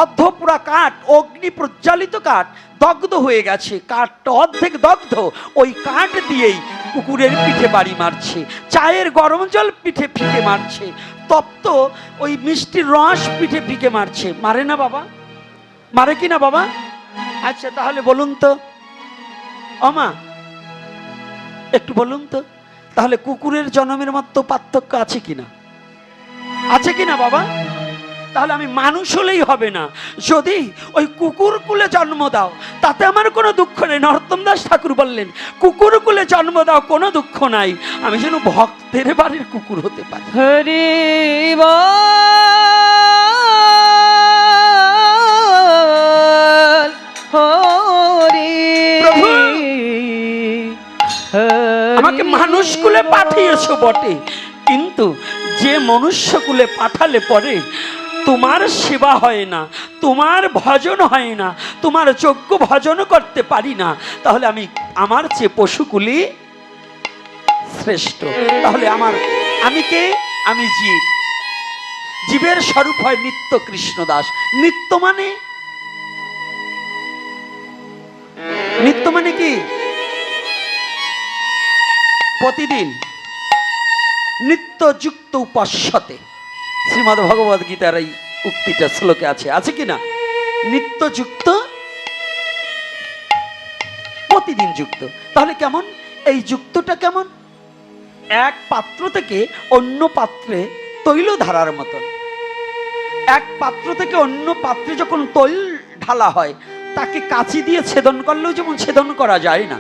অর্ধপোড়া কাঠ, অগ্নি প্রজ্বালিত কাঠ, দগ্ধ হয়ে গেছে, কাঠটা অর্ধেক দগ্ধ, ওই কাঠ দিয়েই কুকুরের পিঠে বাড়ি মারছে, চায়ের গরম জল পিঠে ফিকে মারছে, তপ্ত ওই মিষ্টির রস পিঠে ফিকে মারছে। মারে না বাবা? মারে কি না বাবা? আচ্ছা, তাহলে বলুন তো অমা, একটু বলুন তো, তাহলে কুকুরের জন্মের মতো পার্থক্য আছে কিনা? আছে কিনা বাবা? তাহলে আমি মানুষ হলেই হবে না, যদি ওই কুকুর কুলে জন্ম দাও তাতে আমার কোনো দুঃখ নেই। নরোত্তম দাস ঠাকুর বললেন, কুকুর কুলে জন্ম দাও, কোনো দুঃখ নাই, আমি যেন ভক্তের বাড়ির কুকুর হতে পারি। হরি বল, হরি প্রভু, আমাকে মানুষ কুলে পাঠিয়েছো বটে, কিন্তু যে মনুষ্য কুলে পাঠালে পরে তোমার সেবা হয় না, তোমার ভজন হয় না, তোমার যজ্ঞ ভজন করতে পারি না, তাহলে আমার চেয়ে পশুকুলি শ্রেষ্ঠ। তাহলে আমি কে? আমি জীব। জীবের স্বরূপ হয় নিত্য কৃষ্ণ দাস। নিত্য মানে কি? প্রতিদিন নিত্য যুক্ত উপাস্যতে, শ্রীমদ্ ভগবদ গীতার এই উক্তিটা শ্লোকে আছে কি না? নিত্য যুক্ত, প্রতিদিন যুক্ত। তাহলে কেমন এই যুক্তটা? কেমন? এক পাত্র থেকে অন্য পাত্রে তৈল ধারার মতন। এক পাত্র থেকে অন্য পাত্রে যখন তৈল ঢালা হয়, তাকে কাঁচি দিয়ে ছেদন করলেও যেমন ছেদন করা যায় না,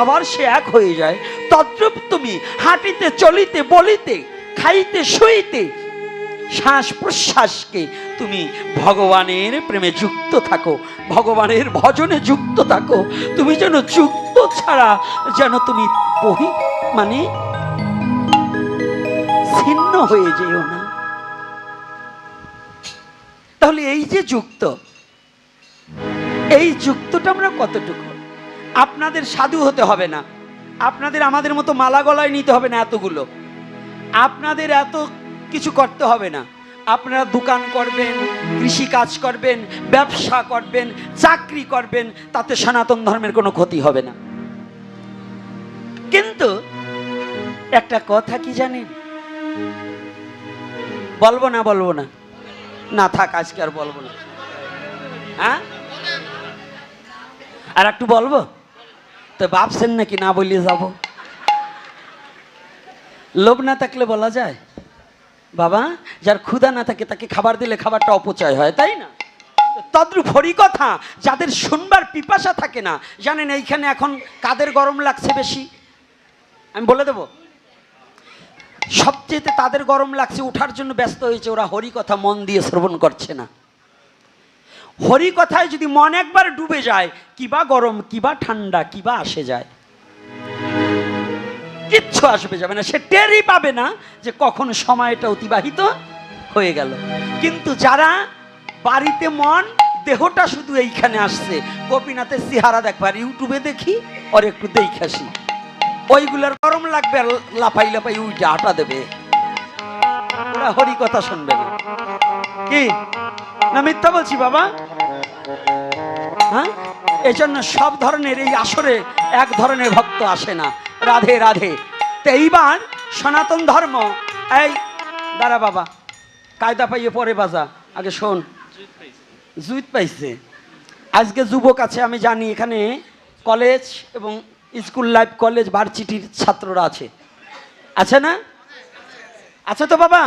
আবার সে এক হয়ে যায়। তদ্রূপ তুমি হাঁটিতে চলিতে বলিতে খাইতে শুইতে শ্বাস প্রশ্বাসকে তুমি ভগবানের প্রেমে যুক্ত থাকো, ভগবানের ভজনে যুক্ত থাকো। তুমি যেন যুক্ত ছাড়া যেন তুমি মানে ছিন্ন হয়ে যেও না। তাহলে এই যে যুক্ত, এই যুক্তটা আমরা কতটুকু? আপনাদের সাধু হতে হবে না, আপনাদের আমাদের মতো মালা গলায় নিতে হবে না এতগুলো, আপনাদের এত কিছু করতে হবে না। আপনারা দোকান করবেন, কৃষি কাজ করবেন, ব্যবসা করবেন, চাকরি করবেন, তাতে সনাতন ধর্মের কোনো ক্ষতি হবে না। কিন্তু একটা কথা কি জানেন, বলবো না বলবো না? না থাক, আজকে আর বলবো না। হ্যাঁ, আর একটু বলবো তো? ভাবছেন নাকি না বলিয়ে যাব? লোভ না থাকলে বলা যায় বাবা? যার ক্ষুধা না থাকে তাকে খাবার দিলে খাবারটা অপচয় হয়, তাই না? তদ্রূপ হরি কথা যাদের শুনবার পিপাসা থাকে না, জানেন এইখানে এখন কাদের গরম লাগছে বেশি? আমি বলে দেব, সবচেয়ে তাদের গরম লাগছে, উঠার জন্য ব্যস্ত হয়েছে, ওরা হরি কথা মন দিয়ে শ্রবণ করছে না। হরি কথায় যদি মন একবার ডুবে যায়, কিবা গরম কিবা ঠান্ডা কিবা আসে যায়, কিচ্ছু আসবে যাবে না, সে টেরই পাবে না যে কখন সময়টা অতিবাহিত হয়ে গেল। কিন্তু যারা বাড়িতে মন, দেহটা শুধু এইখানে আসছে, গোপীনাথের চেহারা দেখবার ইউটিউবে দেখি আর একটু দেখাসি, ওইগুলার গরম লাগবে আর লাফাই লাফাই উইটা আটা দেবে, ওরা হরি কথা শুনবে না। কি না মিথ্যা বলছি বাবা? হ্যাঁ, এই জন্য সব ধরনের এই আসরে এক ধরনের ভক্ত আসে না। রাধে রাধে। তো এইবার সনাতন ধর্ম, এই দাঁড়া বাবা, কায়দা পাইয়ে পরে বাজা, আগে শোন। জুইত পাইছে আজকে যুবক আছে, আমি জানি এখানে কলেজ এবং স্কুল লাইফ, কলেজ ভার্সিটির ছাত্ররা আছে, আছে না? আছে তো বাবা?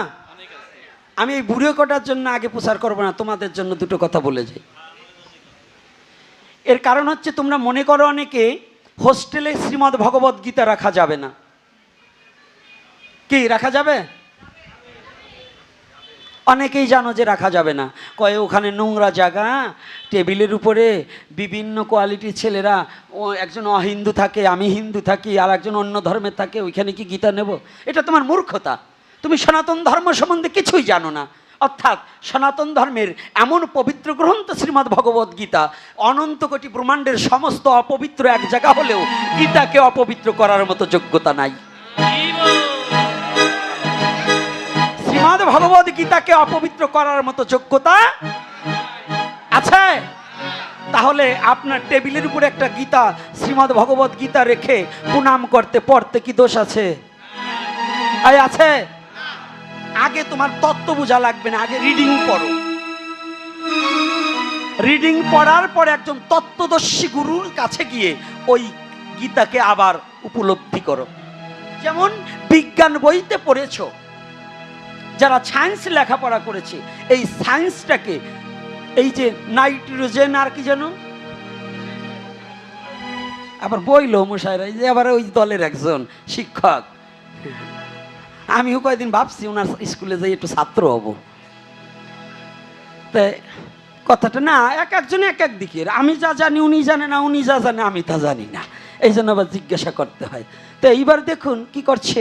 আমি এই বুড়ো কটার জন্য আগে প্রচার করবো না, তোমাদের জন্য দুটো কথা বলে যাই। এর কারণ হচ্ছে, তোমরা মনে করো অনেকে হোস্টেলে শ্রীমদ্ ভগবত গীতা রাখা যাবে না। কি রাখা যাবে? অনেকেই জানো যে রাখা যাবে না, কয়ে ওখানে নোংরা জায়গা, টেবিলের উপরে বিভিন্ন কোয়ালিটির ছেলেরা, ও একজন অহিন্দু থাকে, আমি হিন্দু থাকি, আর একজন অন্য ধর্মের থাকে, ওইখানে কি গীতা নেব? এটা তোমার মূর্খতা। তুমি সনাতন ধর্ম সম্বন্ধে কিছুই জানো না। অর্থাৎ সনাতন ধর্মের এমন পবিত্র গ্রন্থ শ্রীমদ্ ভগবত গীতা, অনন্ত কোটি ব্রহ্মাণ্ডের সমস্ত অপবিত্র এক জায়গা হলেও গীতাকে অপবিত্র করার মতো যোগ্যতা নাই। শ্রীমদ্ ভগবত গীতাকে অপবিত্র করার মতো যোগ্যতা আছে? তাহলে আপনার টেবিলের উপরে একটা গীতা, শ্রীমদ্ ভগবত গীতা রেখে প্রণাম করতে পড়তে কি দোষ আছে? আছে? আগে তোমার তত্ত্ব বোঝা লাগবে না, আগে রিডিং পড়ো। রিডিং পড়ার পর একজন তত্ত্বদর্শী গুরুর কাছে গিয়ে ওই গীতাকে আবার উপলব্ধি করো। যেমন বিজ্ঞান বইতে পড়েছো, যারা সায়েন্স লেখাপড়া করেছে, এই সায়েন্সটাকে, এই যে নাইট্রোজেন আর কি যেন আবার বইলো মশাইরা, যে আবার ওই দলের একজন শিক্ষক, আমিও কয়েকদিন ভাবছি ওনার স্কুলে যাই একটু ছাত্র হব। তাই কথাটা না, এক একজনে এক এক দিকের, আমি যা জানি উনি জানে না, উনি যা জানে আমি তা জানি না, এই জন্য আবার জিজ্ঞাসা করতে হয়। তো এইবার দেখুন কি করছে,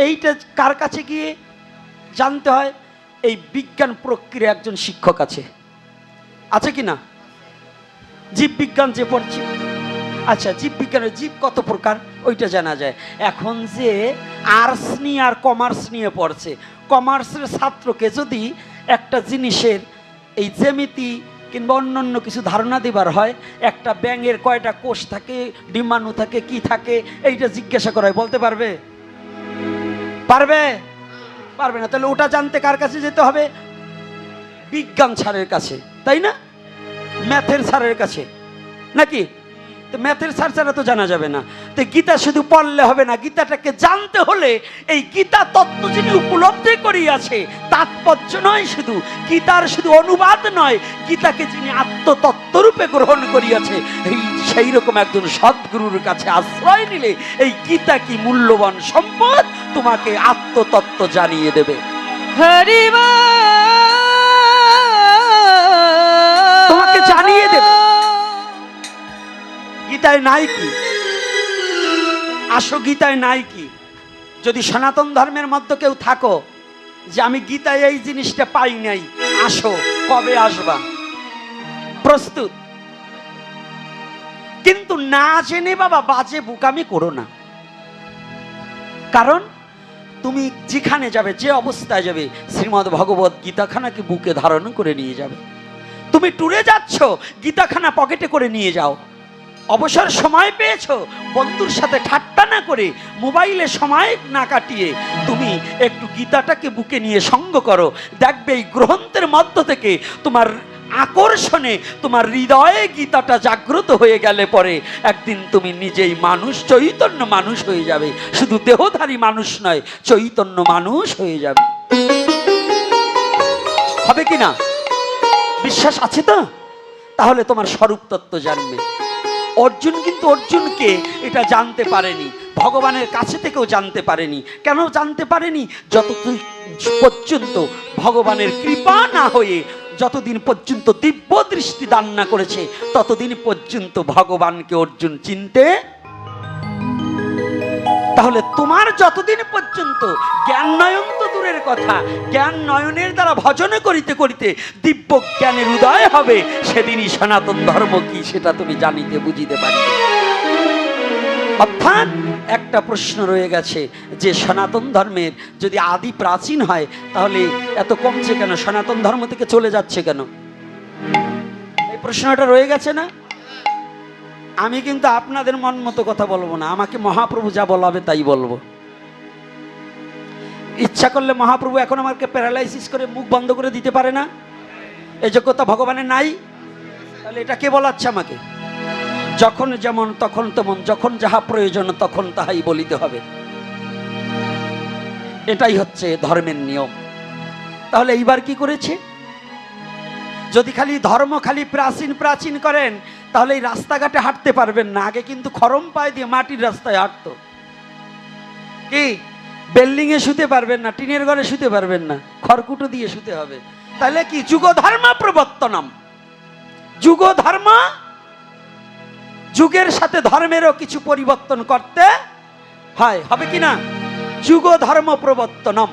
এইটা কার কাছে গিয়ে জানতে হয়? এই বিজ্ঞান প্রক্রিয়া একজন শিক্ষক আছে কি না? জীববিজ্ঞান যে পড়ছে, আচ্ছা জীববিজ্ঞানের জীব কত প্রকার ওইটা জানা যায়। এখন যে আর্টস নিয়ে আর কমার্স নিয়ে পড়ছে, কমার্সের ছাত্রকে যদি একটা জিনিসের এই জ্যামিতি কিংবা অন্যান্য কিছু ধারণা দেবার হয়, একটা ব্যাঙের কয়টা কোষ থাকে, ডিম্বাণু থাকে, কি থাকে, এইটা জিজ্ঞাসা করা হয়, বলতে পারবে? পারবে? পারবে না। তাহলে ওটা জানতে কার কাছে যেতে হবে? বিজ্ঞান স্যারের কাছে, তাই না? ম্যাথের স্যারের কাছে নাকি? তো ম্যাথের স্যার ছাড়া তো জানা যাবে না। তো গীতা শুধু পড়লে হবে না, গীতাটাকে জানতে হলে এই গীতা তত্ত্ব যিনি উপলব্ধি করিয়াছে, তাৎপর্য নয় শুধু, গীতার শুধু অনুবাদ নয়, গীতাকে যিনি আত্মতত্ত্বরূপে গ্রহণ করিয়াছে, সেই রকম একজন সদ্গুরুর কাছে আশ্রয় নিলে এই গীতা কি মূল্যবান সম্পদ তোমাকে আত্মতত্ত্ব জানিয়ে দেবে। হরি তোমাকে জানিয়ে দেবে। গীতায় নাই কি? আসো গীতায় নাই কি? যদি সনাতন ধর্মের মধ্যে কেউ থাকো যে আমি গীতায় এই জিনিসটা পাই নাই, আসো, কবে আসবা? প্রস্তুত। কিন্তু না জেনে বাবা বাজে বোকামি করো না। কারণ তুমি যেখানে যাবে, যে অবস্থায় যাবে, শ্রীমদ্ ভগবত গীতাখানাকে বুকে ধারণ করে নিয়ে যাবে। তুমি ট্যুরে যাচ্ছ, গীতাখানা পকেটে করে নিয়ে যাও। অবসর সময় পেয়েছো, বন্ধুর সাথে ঠাট্টা না করে, মোবাইলে সময় না কাটিয়ে তুমি একটু গীতাটাকে বুকে নিয়ে সঙ্গ করো। দেখবে এই গ্রন্থের মধ্য থেকে তোমার আকর্ষণে তোমার হৃদয়ে গীতাটা জাগ্রত হয়ে গেলে পরে একদিন তুমি নিজেই মানুষ, চৈতন্য মানুষ হয়ে যাবে। শুধু দেহধারী মানুষ নয়, চৈতন্য মানুষ হয়ে যাবে। হবে কি না? বিশ্বাস আছে তো? তাহলে তোমার স্বরূপ তত্ত্ব জানবে। অর্জুন কিন্তু অর্জুনকে এটা জানতে পারেনি, ভগবানের কাছে থেকেও জানতে পারেনি। কেন জানতে পারেনি? যতদিন পর্যন্ত ভগবানের কৃপা না হয়ে, যতদিন পর্যন্ত দিব্য দৃষ্টি দান না করেছে, ততদিন পর্যন্ত ভগবানকে অর্জুন চিনতে। তাহলে তোমার যতদিন পর্যন্ত জ্ঞান নয়ন তো দূরের কথা, জ্ঞান নয়নের দ্বারা ভজন করিতে করিতে দিব্য জ্ঞানের উদয় হবে, সেদিনই সনাতন ধর্ম কি সেটা তুমি জানিতে বুঝিতে পারবে। অর্থাৎ একটা প্রশ্ন রয়ে গেছে যে সনাতন ধর্মের যদি আদি প্রাচীন হয়, তাহলে এত কমছে কেন? সনাতন ধর্ম থেকে চলে যাচ্ছে কেন? এই প্রশ্নটা রয়ে গেছে না? আমি কিন্তু আপনাদের মন মতো কথা বলবো না, আমাকে মহাপ্রভু যা বলাবে তাই বলবো। ইচ্ছা করলে মহাপ্রভু এখন আমাকে প্যারালাইসিস করে মুখ বন্ধ করে দিতে পারে না? এই যোগ্যতা ভগবানের নাই? তাহলে এটা কে বলাচ্ছে আমাকে? যখন যেমন তখন তেমন, যখন যাহা প্রয়োজন তখন তাহাই বলিতে হবে। এটাই হচ্ছে ধর্মের নিয়ম। তাহলে এইবার কি করেছে? যদি খালি ধর্ম খালি প্রাচীন প্রাচীন করেন, তাহলে এই রাস্তাঘাটে হাঁটতে পারবেন না। আগে কিন্তু খরম পায়ে দিয়ে মাটির রাস্তায় হাঁটতো। কি বিল্ডিং এ শুতে পারবেন না, টিনের ঘরে শুতে পারবেন না, খড়কুটো দিয়ে শুতে হবে। তাহলে কি যুগ ধর্ম প্রবর্তনম, যুগ ধর্ম, যুগের সাথে ধর্মেরও কিছু পরিবর্তন করতে হয়। হবে কি না? যুগ ধর্ম প্রবর্তনম।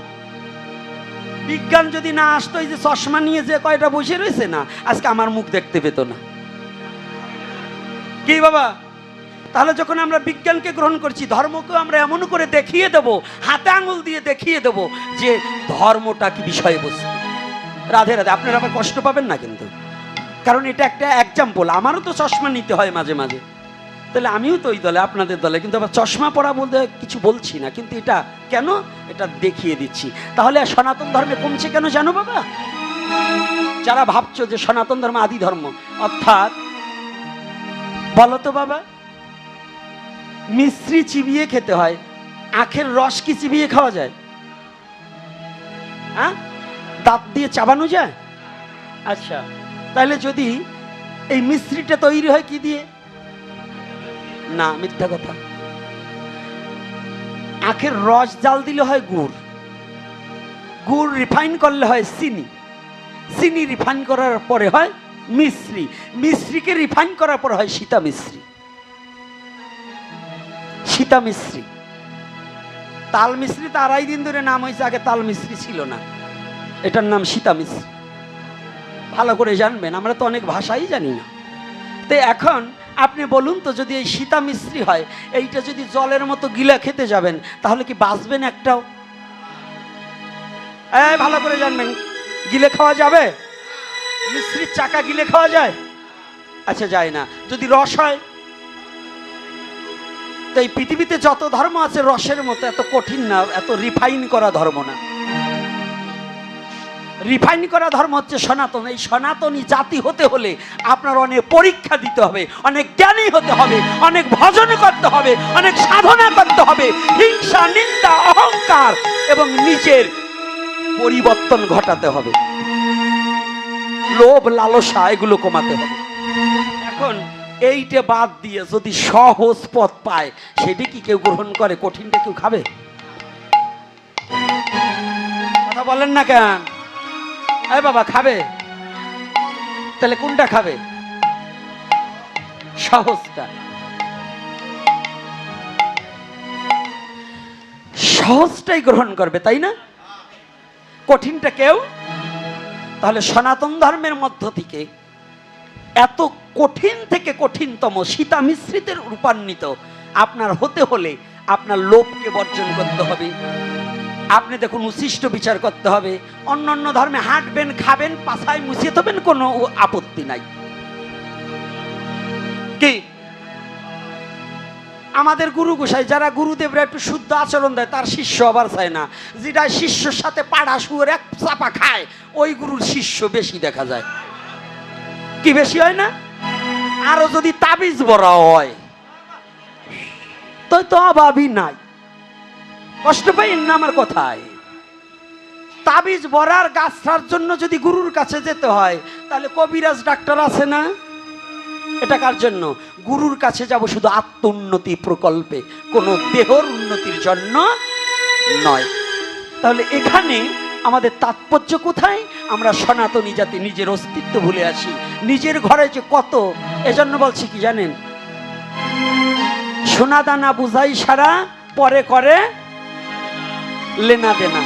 বিজ্ঞান যদি না আসতো, এই যে চশমা নিয়ে যে কয়টা বসে রয়েছে না, আজকে আমার মুখ দেখতে পেত না। কি বাবা? তাহলে যখন আমরা বিজ্ঞানকে গ্রহণ করছি, ধর্মকে আমরা এমন করে দেখিয়ে দেব, হাতে আঙুল দিয়ে দেখিয়ে দেব যে ধর্মটা কি বিষয়বস্তু। রাধে রাধে। আপনারা আবার কষ্ট পাবেন না কিন্তু, কারণ এটা একটা এক্সাম্পল। আমারও তো চশমা নিতে হয় মাঝে মাঝে, তাহলে আমিও তো ওই দলে, আপনাদের দলে। কিন্তু আবার চশমা পরা বলতে কিছু বলছি না, কিন্তু এটা কেন, এটা দেখিয়ে দিচ্ছি। তাহলে সনাতন ধর্মে কমছে কেন জানো বাবা? যারা ভাবছো যে সনাতন ধর্ম আদি ধর্ম, অর্থাৎ বলো তো বাবা, মিশ্রি চিবিয়ে খেতে হয়, আখের রস কি চিবিয়ে খাওয়া যায়? হ্যাঁ, দাঁত দিয়ে চাবানো যায়? আচ্ছা, তাহলে যদি এই মিশ্রিটা তৈরি হয় কি দিয়ে? না, মিথ্যা কথা। আখের রস জাল দিলে হয় গুড়, গুড় রিফাইন করলে হয় চিনি, চিনি রিফাইন করার পরে হয় মিশ্রি, মিশ্রিকে রিফাইন করার পর হয় সীতা মিশ্রি। সীতা মিশ্রি, তাল মিশ্রি তো 2.5 দিন ধরে নাম হয়েছে, আগে তাল মিশ্রি ছিল না, এটার নাম সীতা মিশ্রি। ভালো করে জানবেন, আমরা তো অনেক ভাষাই জানি না। তো এখন আপনি বলুন তো, যদি এই সীতা মিশ্রি হয়, এইটা যদি জলের মতো গিলা খেতে যাবেন, তাহলে কি বাঁচবেন একটাও? ভালো করে জানবেন, গিলে খাওয়া যাবে? মিশ্রির চাকা গিলে খাওয়া যায়? আচ্ছা, যায় না। যদি রস হয়, তো এই পৃথিবীতে যত ধর্ম আছে রসের মতো, এত কঠিন না, এত রিফাইন করা ধর্ম না। রিফাইন করা ধর্ম হচ্ছে সনাতন। এই সনাতনী জাতি হতে হলে আপনার অনেক পরীক্ষা দিতে হবে, অনেক জ্ঞানী হতে হবে, অনেক ভজন করতে হবে, অনেক সাধনা করতে হবে, হিংসা, নিন্দা, অহংকার এবং নিজের পরিবর্তন ঘটাতে হবে, লোভ, লালসা এগুলো কমাতে হবে। এখন এইটা বাদ দিয়ে যদি সহজ পথ পায় সেটি কি কেউ গ্রহণ করে? কঠিনটা কেউ খাবে? কথা বলেন না কেন? আরে বাবা, খাবে? তাহলে কোনটা খাবে? সহজটা। সহজটাই গ্রহণ করবে, তাই না? কঠিনটা কেউ? তাহলে সনাতন ধর্মের মধ্য থেকে এত কঠিন থেকে কঠিনতম সীতা মিশ্রিতে রূপান্বিত আপনার হতে হলে আপনার লোভকে বর্জন করতে হবে। আপনি দেখুন, উচ্ছিষ্ট বিচার করতে হবে। অন্য অন্য ধর্মে হাঁটবেন, খাবেন, পাছায় মুছিয়ে দেবেন, কোনো আপত্তি নাই। কি আমাদের গুরু গোসাই যারা গুরুদেবরা একটু শুদ্ধ আচরণ দেয় তার শিষ্য আবার চায় না। যেটা শিষ্যর সাথে পাড়া শুয়োর এক চাপা খায় ওই গুরুর শিষ্য বেশি দেখা যায়। কি বেশি হয় না? আরো যদি তাবিজ বড়া হয় তো অভাবই নাই। কষ্ট পাইন না আমার কথায়? তাবিজ বড়ার গাছটার জন্য যদি গুরুর কাছে যেতে হয় তাহলে কবিরাজ ডাক্তার আছে না? এটা কার জন্য? গুরুর কাছে যাব শুধু আত্ম উন্নতি প্রকল্পে, কোনো দেহর উন্নতির জন্য নয়। তাহলে এখানে আমাদের তাৎপর্য কোথায়? আমরা সনাতনী জাতি নিজের অস্তিত্ব ভুলে আসি, নিজের ঘরে যে কত। এজন্য বলছি কি জানেন, সোনা দানা বুঝাই সারা, পরে করে লেনা দেনা।